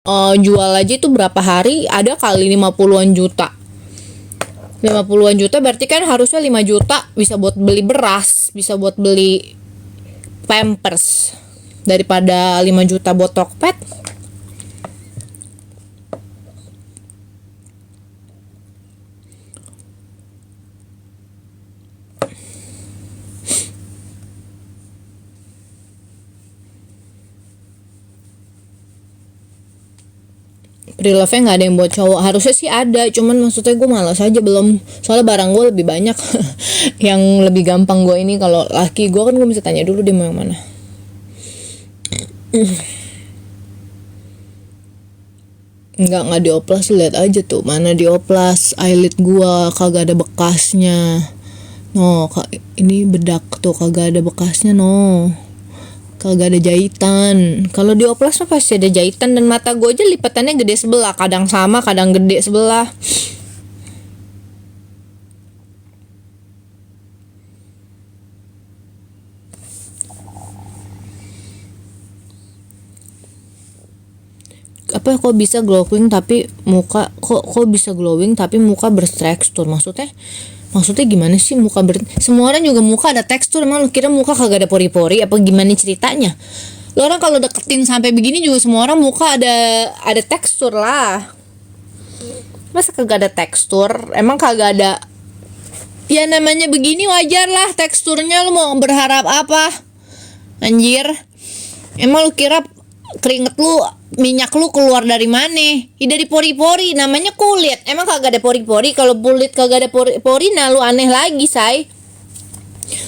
jual aja itu berapa hari ada kali 50-an juta. 50-an juta berarti kan harusnya 5 juta bisa buat beli beras, bisa buat beli pampers, daripada 5 juta buat Tokped. Pre-love-nya nggak ada yang buat cowok, harusnya sih ada, cuman maksudnya gue malas aja belum, soalnya barang gue lebih banyak yang lebih gampang gue ini. Kalau laki gue kan gue bisa tanya dulu dia mau yang mana. Nggak dioplas, lihat aja tuh mana dioplas eyelid gue kagak ada bekasnya. No, ini bedak tuh kagak ada bekasnya, no, kagak ada jahitan. Kalau dioplas mah pasti ada jahitan, dan mata gue aja lipatannya gede sebelah, kadang sama kadang gede sebelah. Apa kok bisa glowing tapi muka kok bisa glowing tapi muka bertekstur? Maksudnya gimana sih muka semua orang juga muka ada tekstur, emang lu kira muka kagak ada pori-pori apa gimana ceritanya? Lo orang kalau deketin sampai begini juga semua orang muka ada tekstur lah. Masa kagak ada tekstur? Emang kagak ada? Ya namanya begini wajar lah teksturnya, lu mau berharap apa? Anjir. Emang lu kira keringet lu, minyak lu keluar dari mana? Ya dari pori-pori, namanya kulit. Emang kagak ada pori-pori? Kalau kulit kagak ada pori-pori, nah lu aneh lagi, say.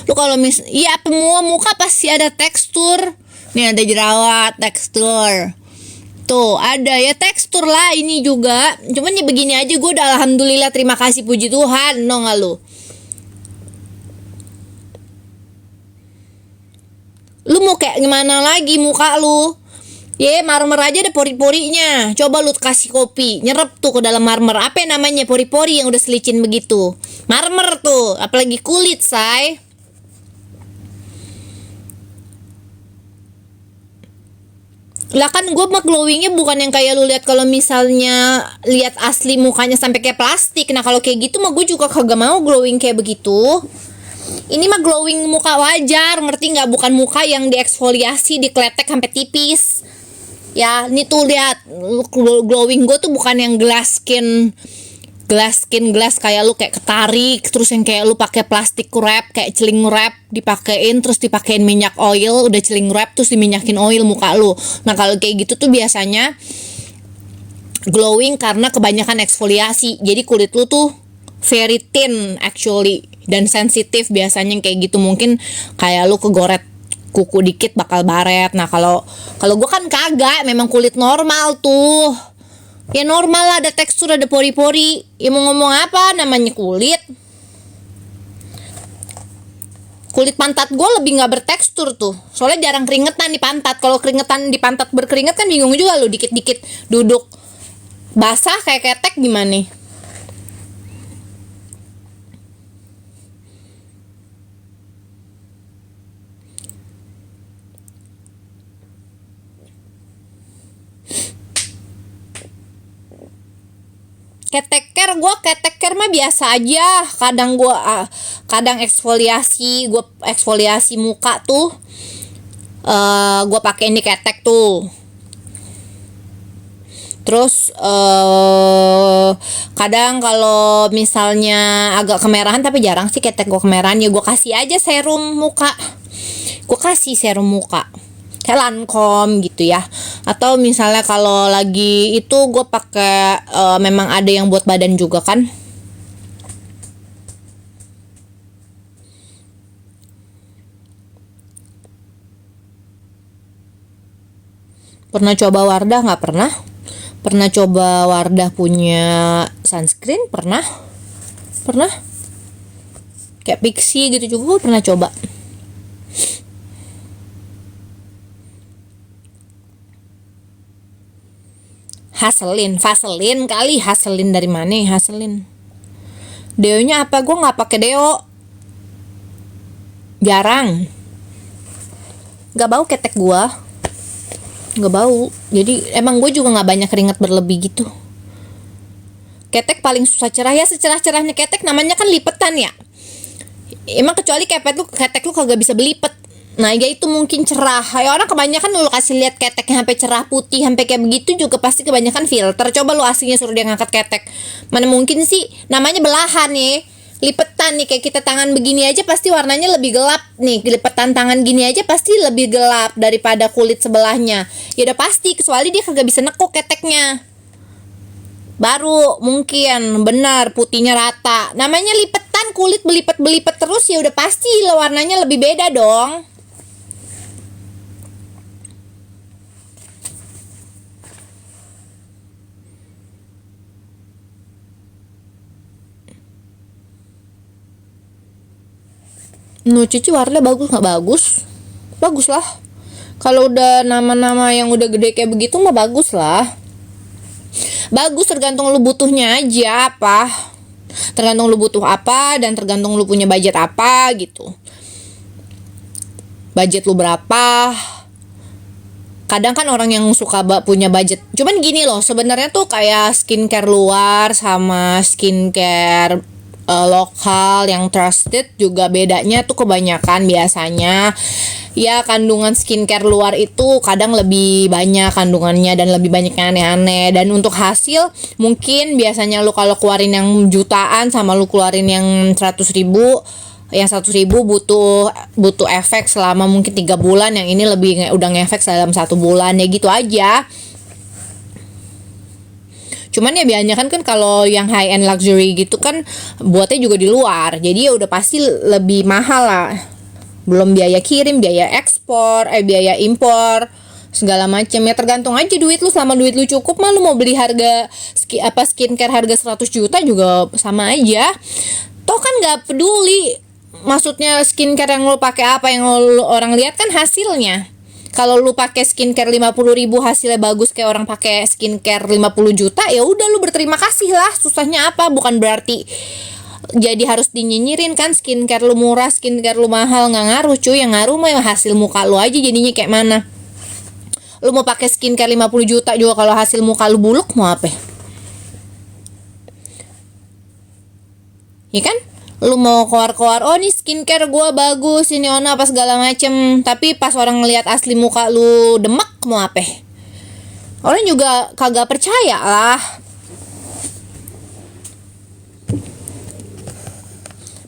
Lu kalau iya semua muka pasti ada tekstur. Nih ada jerawat, tekstur. Tuh ada ya tekstur lah ini juga. Cuman ya begini aja, gue udah alhamdulillah terima kasih puji Tuhan, no nggak lu? Lu mau kayak gimana lagi muka lu? Marmer aja ada pori-porinya. Coba lu kasih kopi, nyerep tuh ke dalam marmer. Apa namanya pori-pori yang udah selicin begitu? Marmer tuh, apalagi kulit, say. Lah kan gue mah glowingnya bukan yang kayak lu lihat kalau misalnya lihat asli mukanya sampai kayak plastik. Nah kalau kayak gitu mah gue juga kagak mau glowing kayak begitu. Ini mah glowing muka wajar, ngerti nggak? Bukan muka yang dieksfoliasi, dikletek sampai tipis. Ya, ini tuh lihat glowing gue tuh bukan yang glass skin kayak lu kayak ketarik, terus yang kayak lu pakai plastik wrap, kayak celing wrap dipakein terus dipakein minyak oil, udah celing wrap terus diminyakin oil muka lu. Nah, kalau kayak gitu tuh biasanya glowing karena kebanyakan eksfoliasi. Jadi kulit lu tuh very thin actually dan sensitif biasanya kayak gitu. Mungkin kayak lu kegoret kuku dikit bakal baret. Nah kalau gue kan kagak, memang kulit normal tuh. Ya normal lah, ada tekstur, ada pori-pori. Ya mau ngomong apa, namanya kulit. Kulit pantat gue lebih nggak bertekstur tuh, soalnya jarang keringetan di pantat. Kalau keringetan di pantat berkeringat kan bingung juga lu, dikit-dikit duduk basah kayak ketek gimana? Keteker mah biasa aja. Kadang eksfoliasi muka tuh gue pakai ini ketek tuh. Terus kadang kalau misalnya agak kemerahan, tapi jarang sih ketek gue kemerahan, ya gue kasih aja serum muka. Kayak Lancome gitu ya. Atau misalnya kalau lagi itu gue pakai memang ada yang buat badan juga kan. Pernah coba Wardah nggak? Pernah coba Wardah punya sunscreen? Pernah kayak Pixi gitu juga pernah coba. Vaseline kali. Vaseline dari mana? Vaseline. Deonya apa? Gue nggak pakai deo. Jarang. Nggak bau ketek gue. nggak bau. Jadi emang gue juga nggak banyak keringat berlebih gitu. Ketek paling susah cerah ya, secerah-cerahnya ketek namanya kan lipetan ya. Emang kecuali ketek lu kagak bisa belipet. Nah ya itu mungkin cerah. Ya orang kebanyakan lu kasih lihat keteknya sampai cerah putih sampai kayak begitu juga pasti kebanyakan filter. Coba lu aslinya suruh dia ngangkat ketek, mana mungkin sih. Namanya belahan nih, lipetan nih, kayak kita tangan begini aja pasti warnanya lebih gelap nih. Lipetan tangan gini aja pasti lebih gelap daripada kulit sebelahnya. Ya udah pasti, kecuali dia kagak bisa nekuk keteknya, baru mungkin benar putihnya rata. Namanya lipetan, kulit belipet terus ya udah pasti warnanya lebih beda dong. Cuci warna bagus nggak bagus? Bagus lah. Kalau udah nama-nama yang udah gede kayak begitu mah bagus lah. Bagus tergantung lu butuhnya aja apa. Tergantung lu butuh apa dan tergantung lu punya budget apa gitu. Budget lu berapa? Kadang kan orang yang suka punya budget. Cuman gini loh, sebenarnya tuh kayak skincare luar sama skincare lokal yang trusted juga bedanya tuh kebanyakan biasanya ya kandungan skincare luar itu kadang lebih banyak kandungannya dan lebih banyak yang aneh-aneh, dan untuk hasil mungkin biasanya lu kalau keluarin yang jutaan sama lu keluarin yang 100.000, yang 100.000 butuh efek selama mungkin 3 bulan, yang ini lebih udah ngefek dalam 1 bulan ya gitu aja. Cuman ya biasanya kan kalau yang high end luxury gitu kan buatnya juga di luar, jadi ya udah pasti lebih mahal lah. Belum biaya kirim, biaya ekspor, biaya impor, segala macam ya. Tergantung aja duit lu. Selama duit lu cukup mah lu mau beli harga skincare harga 100 juta juga sama aja. Toh kan nggak peduli. Maksudnya skincare yang lu pakai apa, yang orang lihat kan hasilnya. Kalau lu pakai skincare 50.000 hasilnya bagus kayak orang pakai skincare 50 juta, ya udah lu berterima kasih lah. Susahnya apa? Bukan berarti jadi harus dinyinyirin kan skincare lu murah, skincare lu mahal, nggak ngaruh cuy. Yang ngaruh mah hasil muka lu aja jadinya kayak mana. Lu mau pakai skincare 50 juta juga kalau hasil muka lu buluk mau apa? Ya kan? Lu mau keluar-keluar, oh nih skincare gue bagus, ini apa segala macem, tapi pas orang ngeliat asli muka lu demek mau apa? Orang juga kagak percaya lah.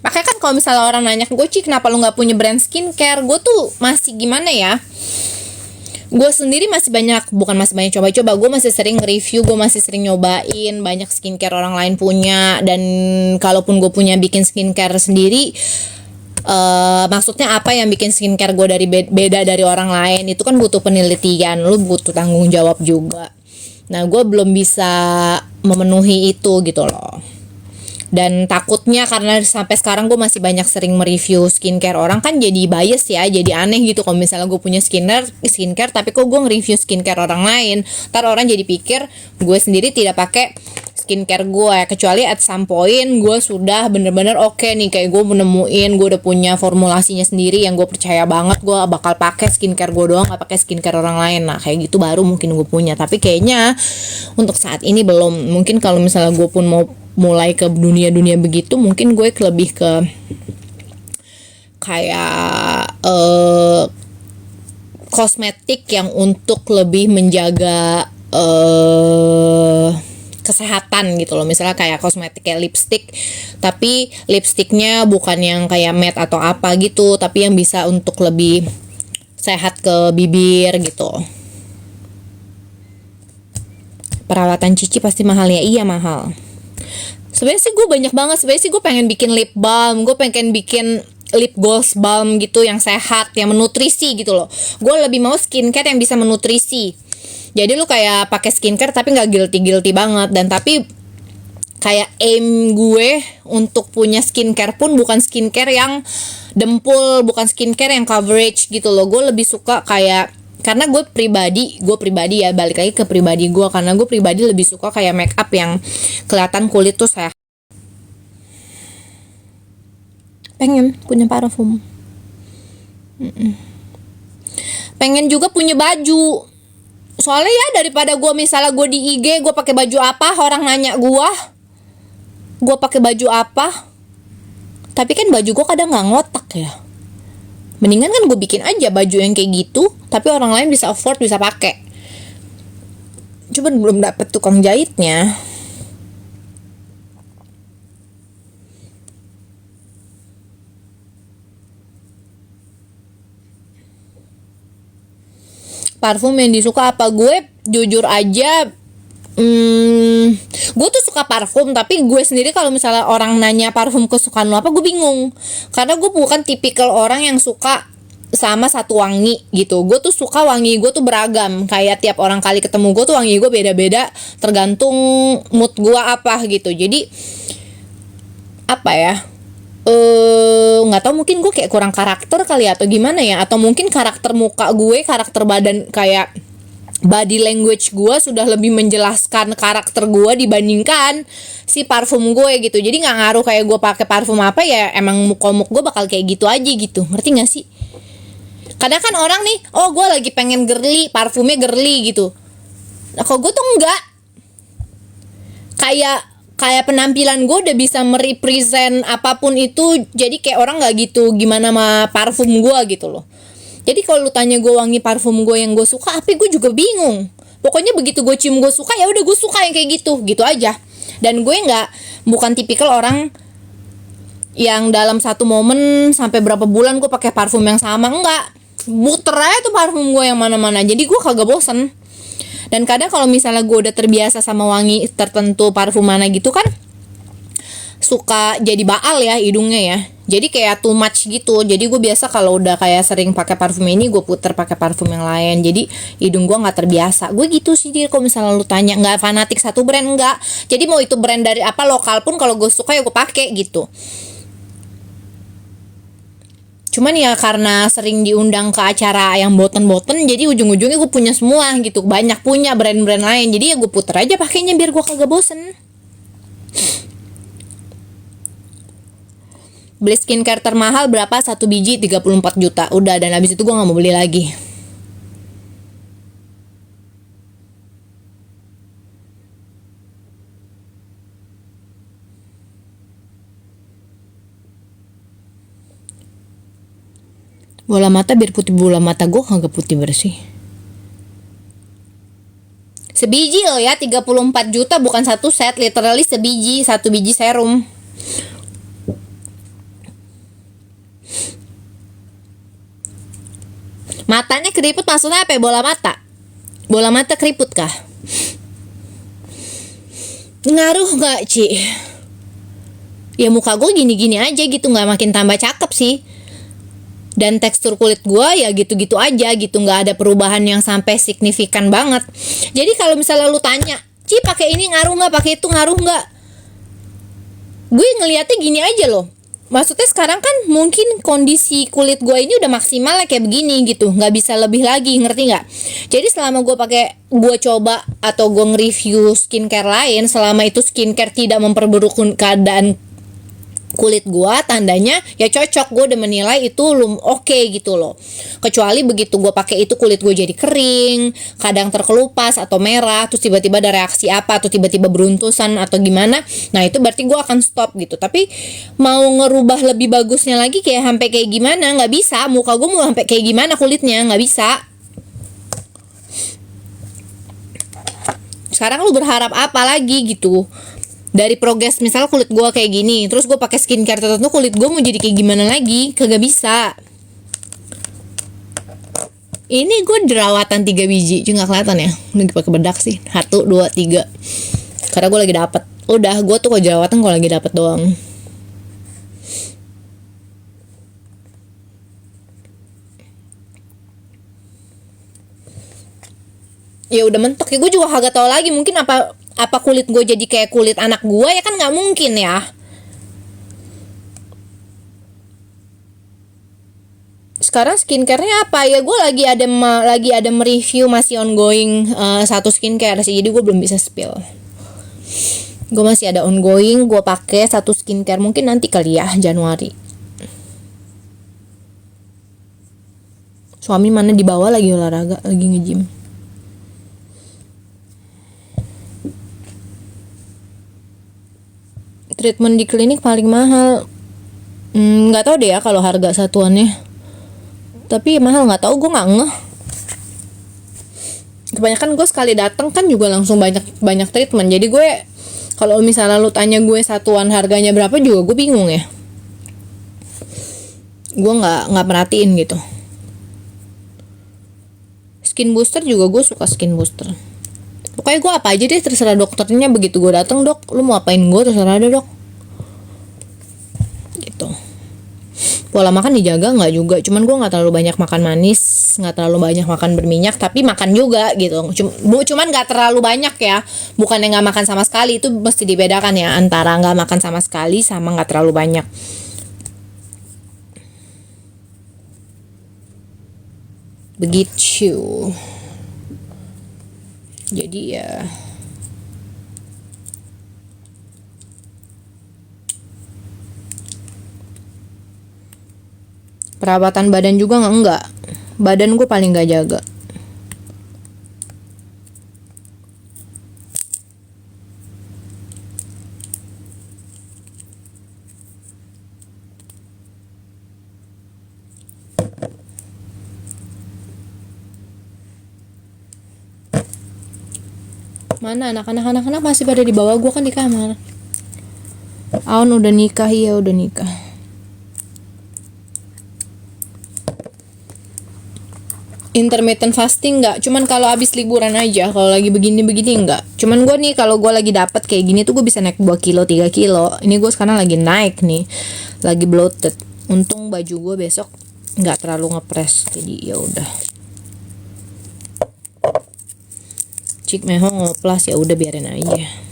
Makanya kan kalau misalnya orang nanya ke gue, Ci kenapa lu gak punya brand skincare, gue tuh masih gimana ya, gue sendiri masih banyak coba-coba, gue masih sering review, gue masih sering nyobain banyak skincare orang lain punya. Dan kalaupun gue punya bikin skincare sendiri, maksudnya apa yang bikin skincare gue beda dari orang lain, itu kan butuh penelitian, lu butuh tanggung jawab juga. Nah gue belum bisa memenuhi itu gitu loh. Dan takutnya karena sampai sekarang gue masih banyak sering mereview skincare orang, kan jadi bias ya, jadi aneh gitu kalau misalnya gue punya skincare tapi kok gue nge-review skincare orang lain. Ntar orang jadi pikir gue sendiri tidak pakai skincare gue, kecuali at some point gue sudah bener-bener oke nih, kayak gue menemuin gue udah punya formulasinya sendiri yang gue percaya banget, gue bakal pakai skincare gue doang, gak pakai skincare orang lain. Nah kayak gitu baru mungkin gue punya, tapi kayaknya untuk saat ini belum. Mungkin kalau misalnya gue pun mau mulai ke dunia begitu, mungkin gue lebih ke kayak kosmetik yang untuk lebih menjaga kesehatan gitu loh. Misalnya kayak kosmetik kayak lipstick, tapi lipsticknya bukan yang kayak matte atau apa gitu, tapi yang bisa untuk lebih sehat ke bibir gitu. Perawatan Cici pasti mahal ya? Iya mahal. Sebenarnya sih gue banyak banget. Sebenarnya sih gue pengen bikin lip balm, gue pengen bikin lip gloss balm gitu yang sehat, yang menutrisi gitu loh. Gue lebih mau skincare yang bisa menutrisi. Jadi lu kayak pakai skincare tapi nggak guilty banget. Dan tapi kayak aim gue untuk punya skincare pun bukan skincare yang dempul, bukan skincare yang coverage gitu loh. Gue lebih suka kayak, karena gue pribadi ya, balik lagi ke pribadi gue, karena gue pribadi lebih suka kayak make up yang kelihatan kulit tuh sehat. Pengen punya parfum. Pengen juga punya baju. Soalnya ya daripada gue misalnya gue di IG gue pakai baju apa, orang nanya gue pakai baju apa, tapi kan baju gue kadang nggak ngotak ya. Mendingan kan gue bikin aja baju yang kayak gitu, tapi orang lain bisa afford, bisa pakai. Cuman belum dapet tukang jahitnya. Parfum yang disuka apa? Gue jujur aja, gue tuh suka parfum, tapi gue sendiri kalau misalnya orang nanya parfum kesukaan lo apa, gue bingung. Karena gue bukan tipikal orang yang suka sama satu wangi gitu. Gue tuh suka wangi gue tuh beragam. Kayak tiap orang kali ketemu gue tuh wangi gue beda-beda, tergantung mood gue apa gitu. Jadi apa ya, nggak tahu, mungkin gue kayak kurang karakter kali atau gimana ya, atau mungkin karakter muka gue, karakter badan, kayak body language gue sudah lebih menjelaskan karakter gue dibandingkan si parfum gue gitu. Jadi nggak ngaruh kayak gue pakai parfum apa ya, emang muka-muka gue bakal kayak gitu aja gitu. Ngerti nggak sih? Kadang kan orang nih, oh gue lagi pengen girly, parfumnya girly gitu. Nah kalau gue tuh enggak, kayak penampilan gue udah bisa merepresent apapun itu, jadi kayak orang nggak gitu gimana sama parfum gue gitu loh. Jadi kalau lu tanya gue wangi parfum gue yang gue suka apa, gue juga bingung. Pokoknya begitu gue cium gue suka, ya udah gue suka yang kayak gitu aja. Dan gue bukan tipikal orang yang dalam satu momen sampai berapa bulan gue pakai parfum yang sama, enggak. Muter aja tuh parfum gue yang mana-mana, jadi gue kagak bosen. Dan kadang kalau misalnya gue udah terbiasa sama wangi tertentu parfum mana gitu kan, suka jadi baal ya hidungnya ya. Jadi kayak too much gitu. Jadi gue biasa kalau udah kayak sering pakai parfum ini, gue puter pakai parfum yang lain. Jadi hidung gue nggak terbiasa. Gue gitu sih dia. Kalau misalnya lu tanya, nggak fanatik satu brand, enggak. Jadi mau itu brand dari apa, lokal pun kalau gue suka ya gue pakai gitu. Cuman ya karena sering diundang ke acara yang boten-boten, jadi ujung-ujungnya gue punya semua gitu. Banyak punya brand-brand lain. Jadi ya gue puter aja pakainya biar gue kagak bosen. Beli skincare termahal berapa? 1 biji 34 juta. Udah, dan habis itu gue gak mau beli lagi. Bola mata biar putih, bola mata gue kagak putih bersih. Sebiji loh ya, 34 juta, bukan satu set, literally sebiji, 1 biji serum. Matanya keriput maksudnya apa ya? Bola mata? Bola mata keriput kah? Ngaruh gak, Ci? Ya muka gue gini-gini aja gitu, gak makin tambah cakep sih. Dan tekstur kulit gue ya gitu-gitu aja gitu, nggak ada perubahan yang sampai signifikan banget. Jadi kalau misalnya lu tanya, Ci pakai ini ngaruh nggak, pakai itu ngaruh nggak, gue ngelihatnya gini aja loh. Maksudnya sekarang kan mungkin kondisi kulit gue ini udah maksimal lah kayak begini gitu, nggak bisa lebih lagi, ngerti nggak? Jadi selama gue coba atau gue nge-review skincare lain, selama itu skincare tidak memperburuk keadaan kulit gua, tandanya ya cocok, gue udah menilai itu oke gitu loh. Kecuali begitu gue pakai itu kulit gue jadi kering, kadang terkelupas atau merah, terus tiba-tiba ada reaksi apa, atau tiba-tiba beruntusan atau gimana, nah itu berarti gue akan stop gitu. Tapi mau ngerubah lebih bagusnya lagi kayak sampai kayak gimana, nggak bisa. Muka gue mau sampai kayak gimana kulitnya, nggak bisa. Sekarang lu berharap apa lagi gitu? Dari progres misalnya kulit gue kayak gini, terus gue pakai skincare tertentu, kulit gue mau jadi kayak gimana lagi? Kagak bisa. Ini gue jerawatan 3 biji, cuma nggak kelihatan ya. Lagi pakai bedak sih. 1, 2, 3. Karena gue lagi dapet. Udah, gue tuh kok jerawatan kalau lagi dapet doang. Ya udah mentok ya, gue juga kagak tahu lagi. Mungkin apa kulit gue jadi kayak kulit anak gue, ya kan nggak mungkin ya. Sekarang skincare-nya apa ya, gue lagi ada mereview, masih ongoing satu skincare sih, jadi gue belum bisa spill. Gue masih ada ongoing, gue pakai satu skincare, mungkin nanti kali ya Januari. Suami mana di bawah lagi olahraga, lagi nge-gym. treatment di klinik paling mahal. Nggak tahu deh ya kalau harga satuannya. Tapi mahal nggak tahu, gue nggak ngeh. Kebanyakan gue sekali datang kan juga langsung banyak treatment. Jadi gue kalau misalnya lu tanya gue satuan harganya berapa juga gue bingung ya. Gue nggak perhatiin gitu. Skin booster juga gue suka skin booster. Pokoknya gue apa aja deh terserah dokternya. Begitu gue datang, dok lu mau apain gue terserah deh dok gitu. Pola makan dijaga nggak juga, cuman gue nggak terlalu banyak makan manis, nggak terlalu banyak makan berminyak, tapi makan juga gitu. Cuman nggak terlalu banyak ya, bukan yang nggak makan sama sekali. Itu mesti dibedakan ya antara nggak makan sama sekali sama nggak terlalu banyak. Begitu. Jadi ya perawatan badan juga enggak. Badan gue paling gak jaga. Mana anak-anak masih pada di bawah, gue kan di kamar. Aun udah nikah, iya udah nikah. Intermittent fasting enggak, cuman kalau habis liburan aja. Kalau lagi begini-begini enggak. Cuman gue nih kalau gue lagi dapet kayak gini tuh gue bisa naik 2 kilo 3 kilo. Ini gue sekarang lagi naik nih, lagi bloated. Untung baju gue besok nggak terlalu ngepres, jadi ya udah. Cik Meho ngoplas, ya udah biarin aja.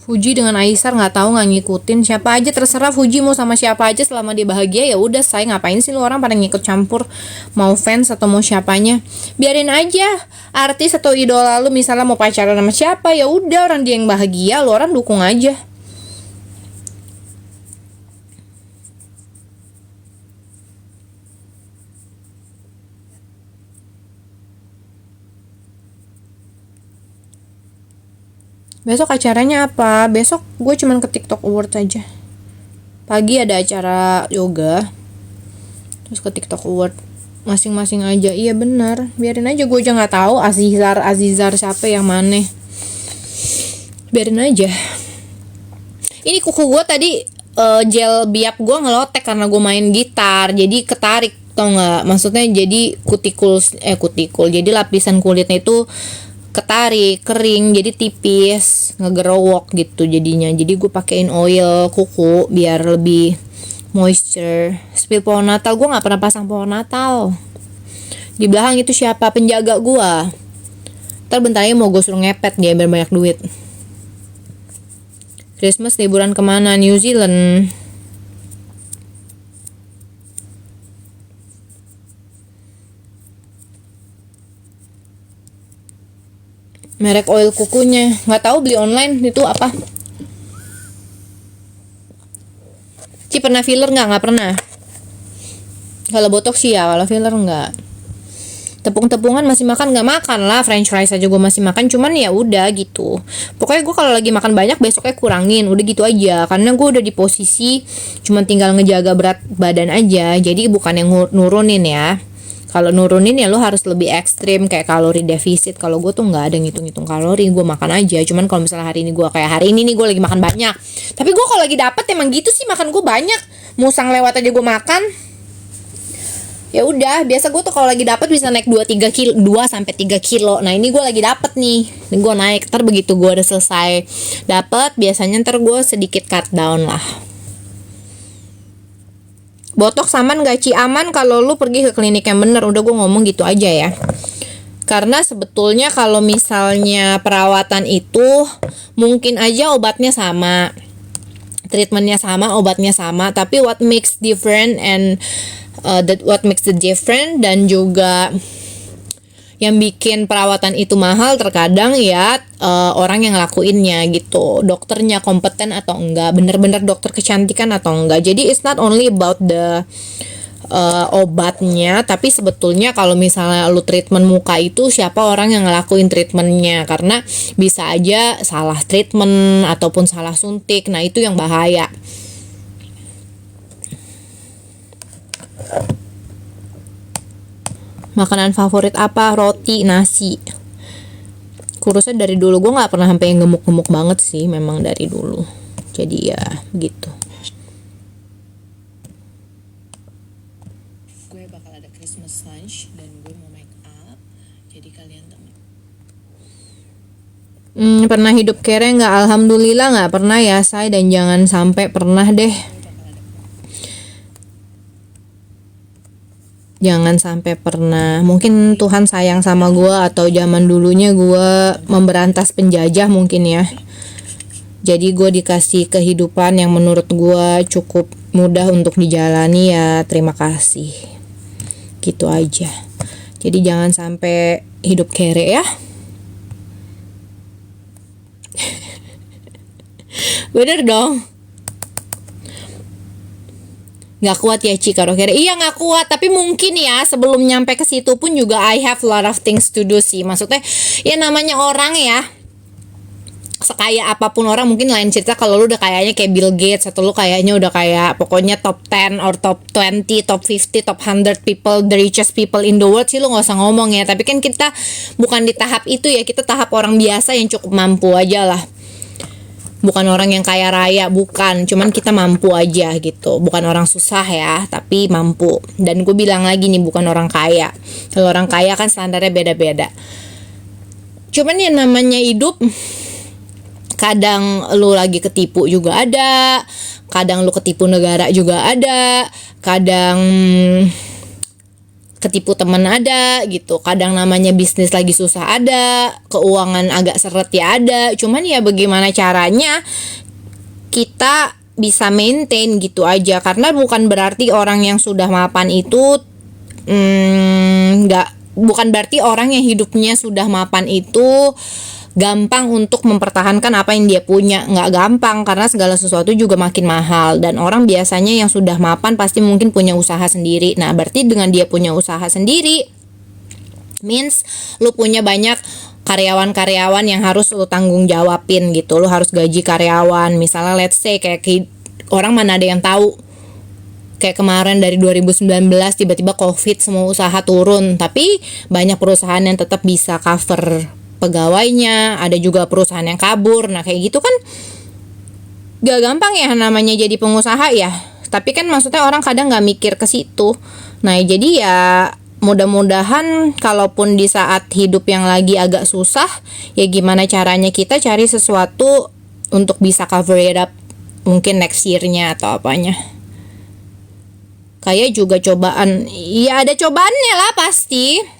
Fuji dengan Aisar nggak tahu, nggak ngikutin siapa aja, terserah Fuji mau sama siapa aja selama dia bahagia ya udah. Saya ngapain sih lu orang pada ngikut campur, mau fans atau mau siapanya, biarin aja. Artis atau idola lu misalnya mau pacaran sama siapa ya udah, orang dia yang bahagia, lu orang dukung aja. Besok acaranya apa? Besok gue cuman ke TikTok Award aja. Pagi ada acara yoga, terus ke TikTok Award. Masing-masing aja. Iya benar, biarin aja. Gue aja nggak tahu Azizar siapa yang mana. Biarin aja. Ini kuku gue tadi gel biak gue ngelotek karena gue main gitar, jadi ketarik, tau nggak? Maksudnya jadi kutikul. Jadi lapisan kulitnya itu ketarik, kering, jadi tipis, ngegerowok gitu jadinya. Jadi gue pakein oil kuku biar lebih moisture. Spill pohon Natal, gue nggak pernah pasang pohon Natal. Di belakang itu siapa? Penjaga gue. Ntar bentar lagi mau gue suruh ngepet dia biar banyak duit. Christmas liburan kemana? New Zealand. Merek oil kukunya nggak tahu, beli online itu apa. Ci pernah filler nggak pernah. Kalau botox sih ya, kalau filler nggak. Tepung-tepungan masih makan nggak? Makan lah, french fries aja gue masih makan, cuman ya udah gitu. Pokoknya gue kalau lagi makan banyak besoknya kurangin, udah gitu aja. Karena gue udah di posisi cuman tinggal ngejaga berat badan aja, jadi bukan yang nurunin ya. Kalau nurunin ya lo harus lebih ekstrim kayak kalori defisit. Kalau gue tuh nggak ada ngitung-ngitung kalori, gue makan aja. Cuman kalau misalnya hari ini gue kayak hari ini nih gue lagi makan banyak, tapi gue kalau lagi dapet emang gitu sih, makan gue banyak. Musang lewat aja gue makan. Ya udah, biasa gue tuh kalau lagi dapet bisa naik 2-3 kilo, 2-3 kilo. Nah ini gue lagi dapet nih, gue naik. Ntar begitu gue udah selesai dapet, biasanya ntar gue sedikit cut down lah. Botox aman gak Ci? Aman kalau lu pergi ke klinik yang bener. Udah gue ngomong gitu aja ya. Karena sebetulnya kalau misalnya perawatan itu mungkin aja obatnya sama, treatmentnya sama, obatnya sama, tapi what makes different and That what makes the difference. Dan juga yang bikin perawatan itu mahal terkadang ya orang yang ngelakuinnya gitu, dokternya kompeten atau enggak, bener-bener dokter kecantikan atau enggak. Jadi it's not only about the obatnya, tapi sebetulnya kalau misalnya lu treatment muka itu siapa orang yang ngelakuin treatmentnya, karena bisa aja salah treatment ataupun salah suntik. Nah itu yang bahaya. Makanan favorit apa? Roti, nasi. Kurusnya dari dulu, gue nggak pernah sampai yang gemuk-gemuk banget sih, memang dari dulu. Jadi ya gitu. Gue bakal ada Christmas lunch dan gue mau make up. Jadi kalian pernah hidup kere nggak? Alhamdulillah nggak pernah ya, say, dan jangan sampai pernah deh. Jangan sampai pernah. Mungkin Tuhan sayang sama gue, atau zaman dulunya gue memberantas penjajah mungkin ya. Jadi gue dikasih kehidupan yang menurut gue cukup mudah untuk dijalani, ya terima kasih. Gitu aja. Jadi jangan sampai hidup kere ya. Bener dong. Nggak kuat ya Ci kalau kere. Iya nggak kuat, tapi mungkin ya sebelum nyampe ke situ pun juga I have a lot of things to do sih. Maksudnya ya namanya orang ya, sekaya apapun orang, mungkin lain cerita kalau lu udah kayaknya kayak Bill Gates, atau lu kayaknya udah kayak pokoknya top 10 or top 20, top 50, top 100 people, the richest people in the world sih, lu nggak usah ngomong ya. Tapi kan kita bukan di tahap itu ya, kita tahap orang biasa yang cukup mampu aja lah. Bukan orang yang kaya raya, bukan, cuman kita mampu aja gitu. Bukan orang susah ya, tapi mampu. Dan gue bilang lagi nih, bukan orang kaya. Kalau orang kaya kan standarnya beda-beda. Cuman yang namanya hidup, kadang lu lagi ketipu juga ada, kadang lu ketipu negara juga ada, kadang ketipu teman ada gitu, kadang namanya bisnis lagi susah ada, keuangan agak seret ya ada. Cuman ya bagaimana caranya kita bisa maintain gitu aja, karena bukan berarti orang yang sudah mapan itu bukan berarti orang yang hidupnya sudah mapan itu gampang untuk mempertahankan apa yang dia punya. Nggak gampang, karena segala sesuatu juga makin mahal. Dan orang biasanya yang sudah mapan pasti mungkin punya usaha sendiri. Nah berarti dengan dia punya usaha sendiri, means lu punya banyak karyawan-karyawan yang harus lu tanggung jawabin gitu. Lu harus gaji karyawan. Misalnya let's say kayak orang mana ada yang tahu, kayak kemarin dari 2019 tiba-tiba COVID, semua usaha turun, tapi banyak perusahaan yang tetap bisa cover pegawainya. Ada juga perusahaan yang kabur. Nah kayak gitu kan gak gampang ya namanya jadi pengusaha ya. Tapi kan maksudnya orang kadang gak mikir ke situ. Nah jadi ya mudah-mudahan kalaupun di saat hidup yang lagi agak susah, ya gimana caranya kita cari sesuatu untuk bisa cover it up, mungkin next year-nya atau apanya. Kayak juga cobaan, ya ada cobaannya lah pasti.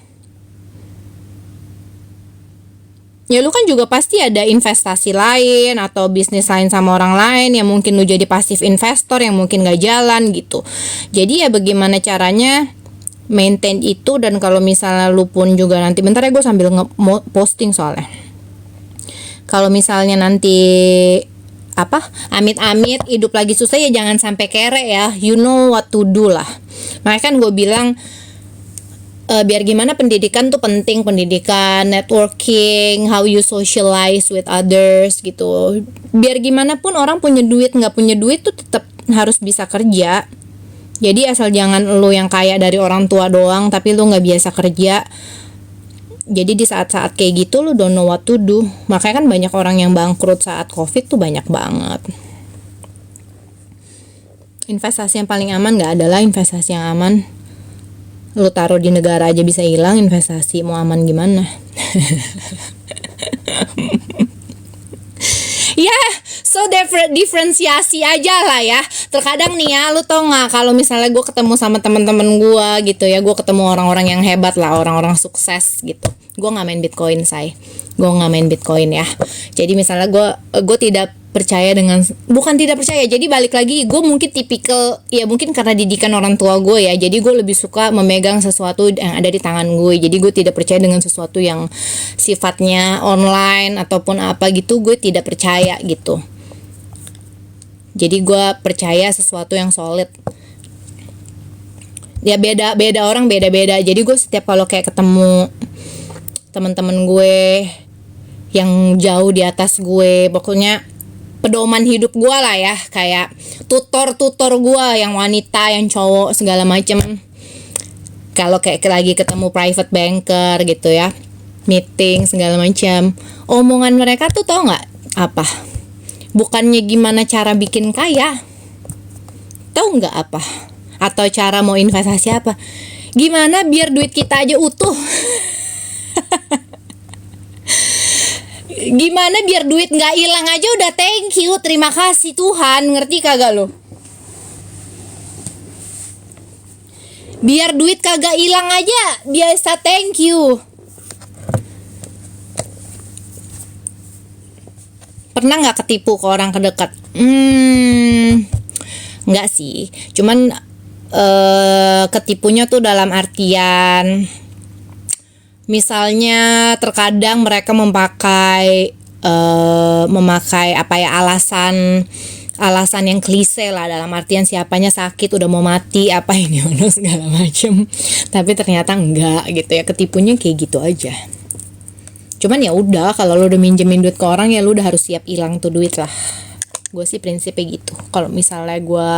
Ya lu kan juga pasti ada investasi lain atau bisnis lain sama orang lain yang mungkin lu jadi pasif investor yang mungkin gak jalan gitu. Jadi ya bagaimana caranya maintain itu. Dan kalau misalnya lu pun juga nanti, bentar ya gue sambil posting soalnya. Kalau misalnya nanti amit-amit hidup lagi susah, ya jangan sampai kere ya. You know what to do lah. Makanya kan gue bilang biar gimana pendidikan tuh penting, pendidikan, networking, how you socialize with others gitu. Biar gimana pun orang punya duit nggak punya duit tuh tetap harus bisa kerja. Jadi asal jangan lu yang kaya dari orang tua doang tapi lu nggak biasa kerja. Jadi di saat-saat kayak gitu lu don't know what to do. Makanya kan banyak orang yang bangkrut saat COVID tuh banyak banget. Investasi yang paling aman nggak adalah investasi yang aman. Lu taruh di negara aja bisa hilang, investasi mau aman gimana? Ya, so diferensiasi aja lah ya. Terkadang nih ya, lu tau nggak kalau misalnya gue ketemu sama teman-teman gue gitu ya, gue ketemu orang-orang yang hebat lah, orang-orang sukses gitu. Gue nggak main Bitcoin, say. gue nggak main Bitcoin ya. Jadi misalnya gue tidak percaya dengan, bukan tidak percaya, jadi balik lagi gue mungkin tipikal, ya mungkin karena didikan orang tua gue ya, jadi gue lebih suka memegang sesuatu yang ada di tangan gue. Jadi gue tidak percaya dengan sesuatu yang sifatnya online ataupun apa gitu, gue tidak percaya gitu. Jadi gue percaya sesuatu yang solid. Ya beda orang beda-beda. Jadi gue setiap kalau kayak ketemu teman-teman gue yang jauh di atas gue, pokoknya pedoman hidup gue lah ya, kayak tutor gue yang wanita, yang cowok segala macem. Kalau kayak lagi ketemu private banker gitu ya, meeting segala macam, omongan mereka tuh tau nggak apa? Bukannya gimana cara bikin kaya, tau nggak apa? Atau cara mau investasi apa? Gimana biar duit kita aja utuh? Gimana biar duit nggak hilang aja udah thank you, terima kasih Tuhan, ngerti kagak lo? Biar duit kagak hilang aja biasa thank you. Pernah nggak ketipu ke orang terdekat? Nggak sih, cuman ketipunya tuh dalam artian, misalnya terkadang mereka memakai apa ya, alasan yang klise lah, dalam artian siapanya sakit udah mau mati apa ini segala macem, tapi ternyata enggak gitu ya. Ketipunya kayak gitu aja. Cuman ya udah, kalau lu udah minjemin duit ke orang ya lu udah harus siap hilang tuh duit lah. Gue sih prinsipnya gitu. Kalau misalnya gue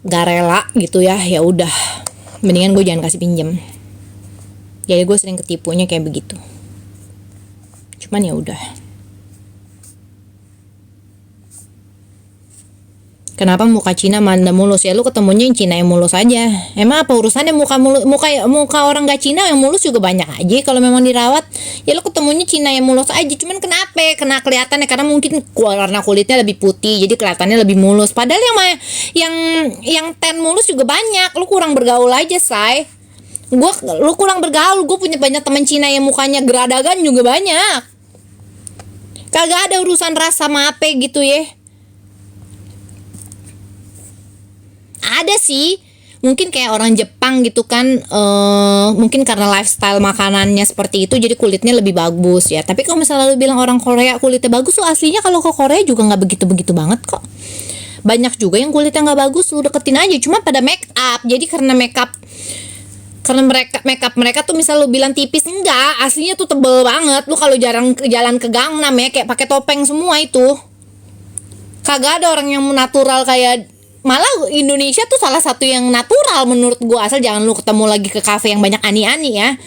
gak rela gitu ya udah, mendingan gue jangan kasih pinjem. Jadi gue sering ketipunya kayak begitu. Cuman ya udah. Kenapa muka Cina manda mulus? Ya lu ketemunya yang Cina yang mulus aja. Emang apa urusannya muka orang gak Cina yang mulus juga banyak aja kalau memang dirawat. Ya lu ketemunya Cina yang mulus aja. Cuman kenapa? Kena kelihatannya karena mungkin warna kulitnya lebih putih, jadi kelihatannya lebih mulus. Padahal yang tan mulus juga banyak. Lu kurang bergaul aja, say. Lu kurang bergaul. Gue punya banyak teman Cina yang mukanya geradagan juga banyak. Kagak ada urusan ras sama apa gitu ya. Ada sih, mungkin kayak orang Jepang gitu kan, mungkin karena lifestyle makanannya seperti itu jadi kulitnya lebih bagus ya. Tapi kalau misalnya lu bilang orang Korea kulitnya bagus, lu aslinya kalau ke Korea juga nggak begitu banget kok. Banyak juga yang kulitnya nggak bagus, lu deketin aja. Cuma pada make up, jadi karena make up mereka tuh misal lu bilang tipis, enggak, aslinya tuh tebel banget. Lu kalau jarang jalan ke Gangnam ya, kayak pakai topeng semua itu. Kagak ada orang yang natural kayak, malah Indonesia tuh salah satu yang natural menurut gue, asal jangan lu ketemu lagi ke kafe yang banyak ani-ani ya.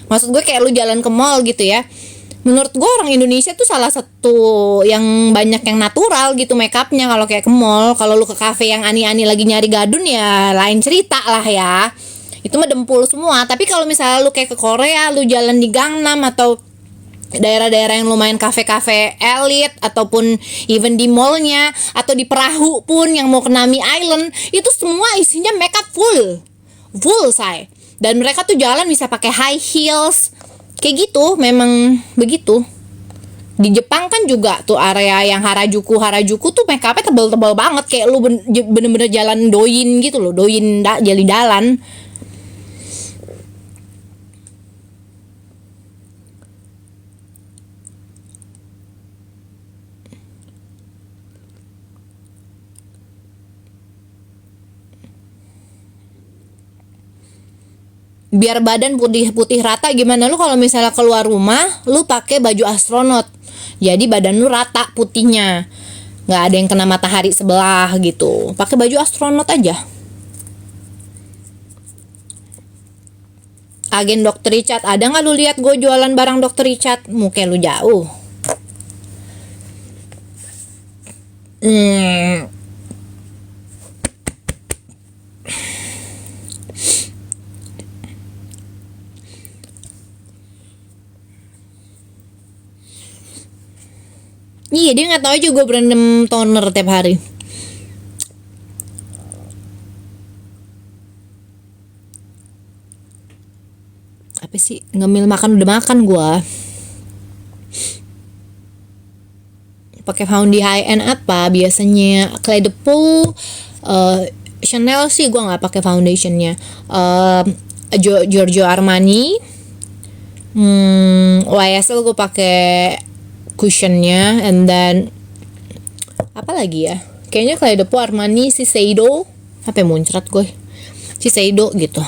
Maksud gue kayak lu jalan ke mall gitu ya. Menurut gue orang Indonesia tuh salah satu yang banyak yang natural gitu make upnya kalau kayak ke mall. Kalau lu ke kafe yang ani-ani lagi nyari gadun ya lain cerita lah ya. Itu mah dempul semua. Tapi kalau misalnya lu kayak ke Korea, lu jalan di Gangnam atau daerah-daerah yang lumayan kafe-kafe elit ataupun even di mallnya atau di perahu pun yang mau ke Nami Island, itu semua isinya makeup full say. Dan mereka tuh jalan bisa pakai high heels kayak gitu, memang begitu. Di Jepang kan juga tuh area yang Harajuku tuh makeupnya tebal-tebal banget, kayak lu bener-bener jalan doin gitu loh, jali dalan. Biar badan putih rata, gimana lu kalau misalnya keluar rumah lu pakai baju astronot, jadi badan lu rata putihnya, nggak ada yang kena matahari sebelah gitu. Pakai baju astronot aja. Agen Dr. Richard, ada nggak lu lihat gue jualan barang Dr. Richard? Muka lu jauh. Iya, dia nggak tahu aja gue berendam toner tiap hari. apa sih, ngemil makan udah makan gua. Pakai foundation high end apa biasanya? Clé de Peau, Chanel sih gua nggak pakai foundationnya. Giorgio Armani, YSL gue pakai cushionnya, and then apa lagi ya? Kayaknya Clé de Peau, Armani, Shiseido, apa muncrat gue, Shiseido gitu.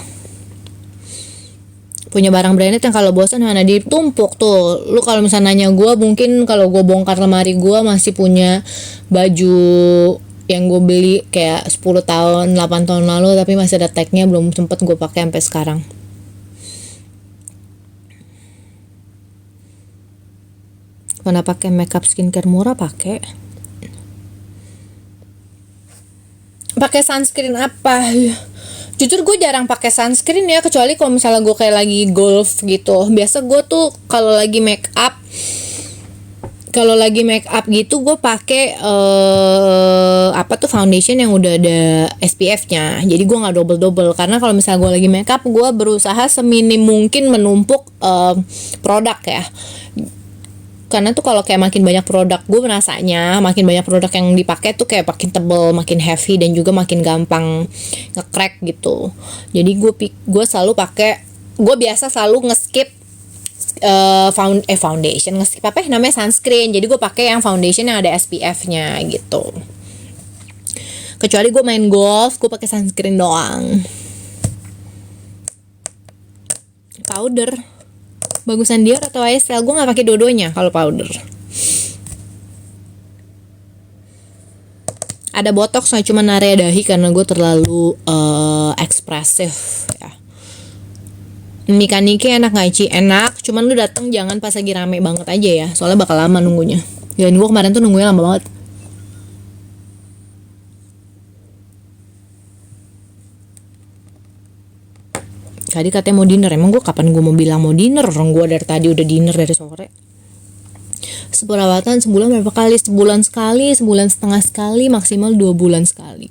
Punya barang branded yang kalau bosan mana ditumpuk tuh. Lu kalau misalnya nanya gue, mungkin kalau gue bongkar lemari gue masih punya baju yang gue beli kayak 10 tahun 8 tahun lalu, tapi masih ada tagnya, belum sempet gue pakai sampai sekarang. Pernah pakai makeup skincare murah, pakai sunscreen apa? Jujur gue jarang pakai sunscreen ya, kecuali kalau misalnya gue kayak lagi golf gitu. Biasa gue tuh kalau lagi make up gitu gue pakai apa tuh foundation yang udah ada SPF-nya. Jadi gue nggak double karena kalau misalnya gue lagi make up, gue berusaha seminim mungkin menumpuk produk ya. Karena tuh kalau kayak makin banyak produk, gue merasanya makin banyak produk yang dipakai tuh kayak makin tebel, makin heavy, dan juga makin gampang nge-crack gitu. Jadi gue selalu pakai, gue biasa selalu nge-skip foundation, nge-skip apa ya namanya, sunscreen. Jadi gue pakai yang foundation yang ada SPF-nya gitu. Kecuali gue main golf, gue pakai sunscreen doang. Powder bagusan Dior atau YSL, gue nggak pakai dua-duanya kalau powder. Ada botox, cuma area dahi karena gue terlalu ekspresif ya. Mika Niki enak nggak Ci? Enak, cuman lu dateng jangan pas lagi rame banget aja ya, soalnya bakal lama nunggunya. Dan gue kemarin tuh nunggunya lama banget. Tadi katanya mau dinner, emang gue kapan gue mau bilang mau dinner? Orang gue dari tadi udah dinner dari sore. Perawatan sebulan berapa kali? Sebulan sekali, sebulan setengah sekali, maksimal 2 bulan sekali.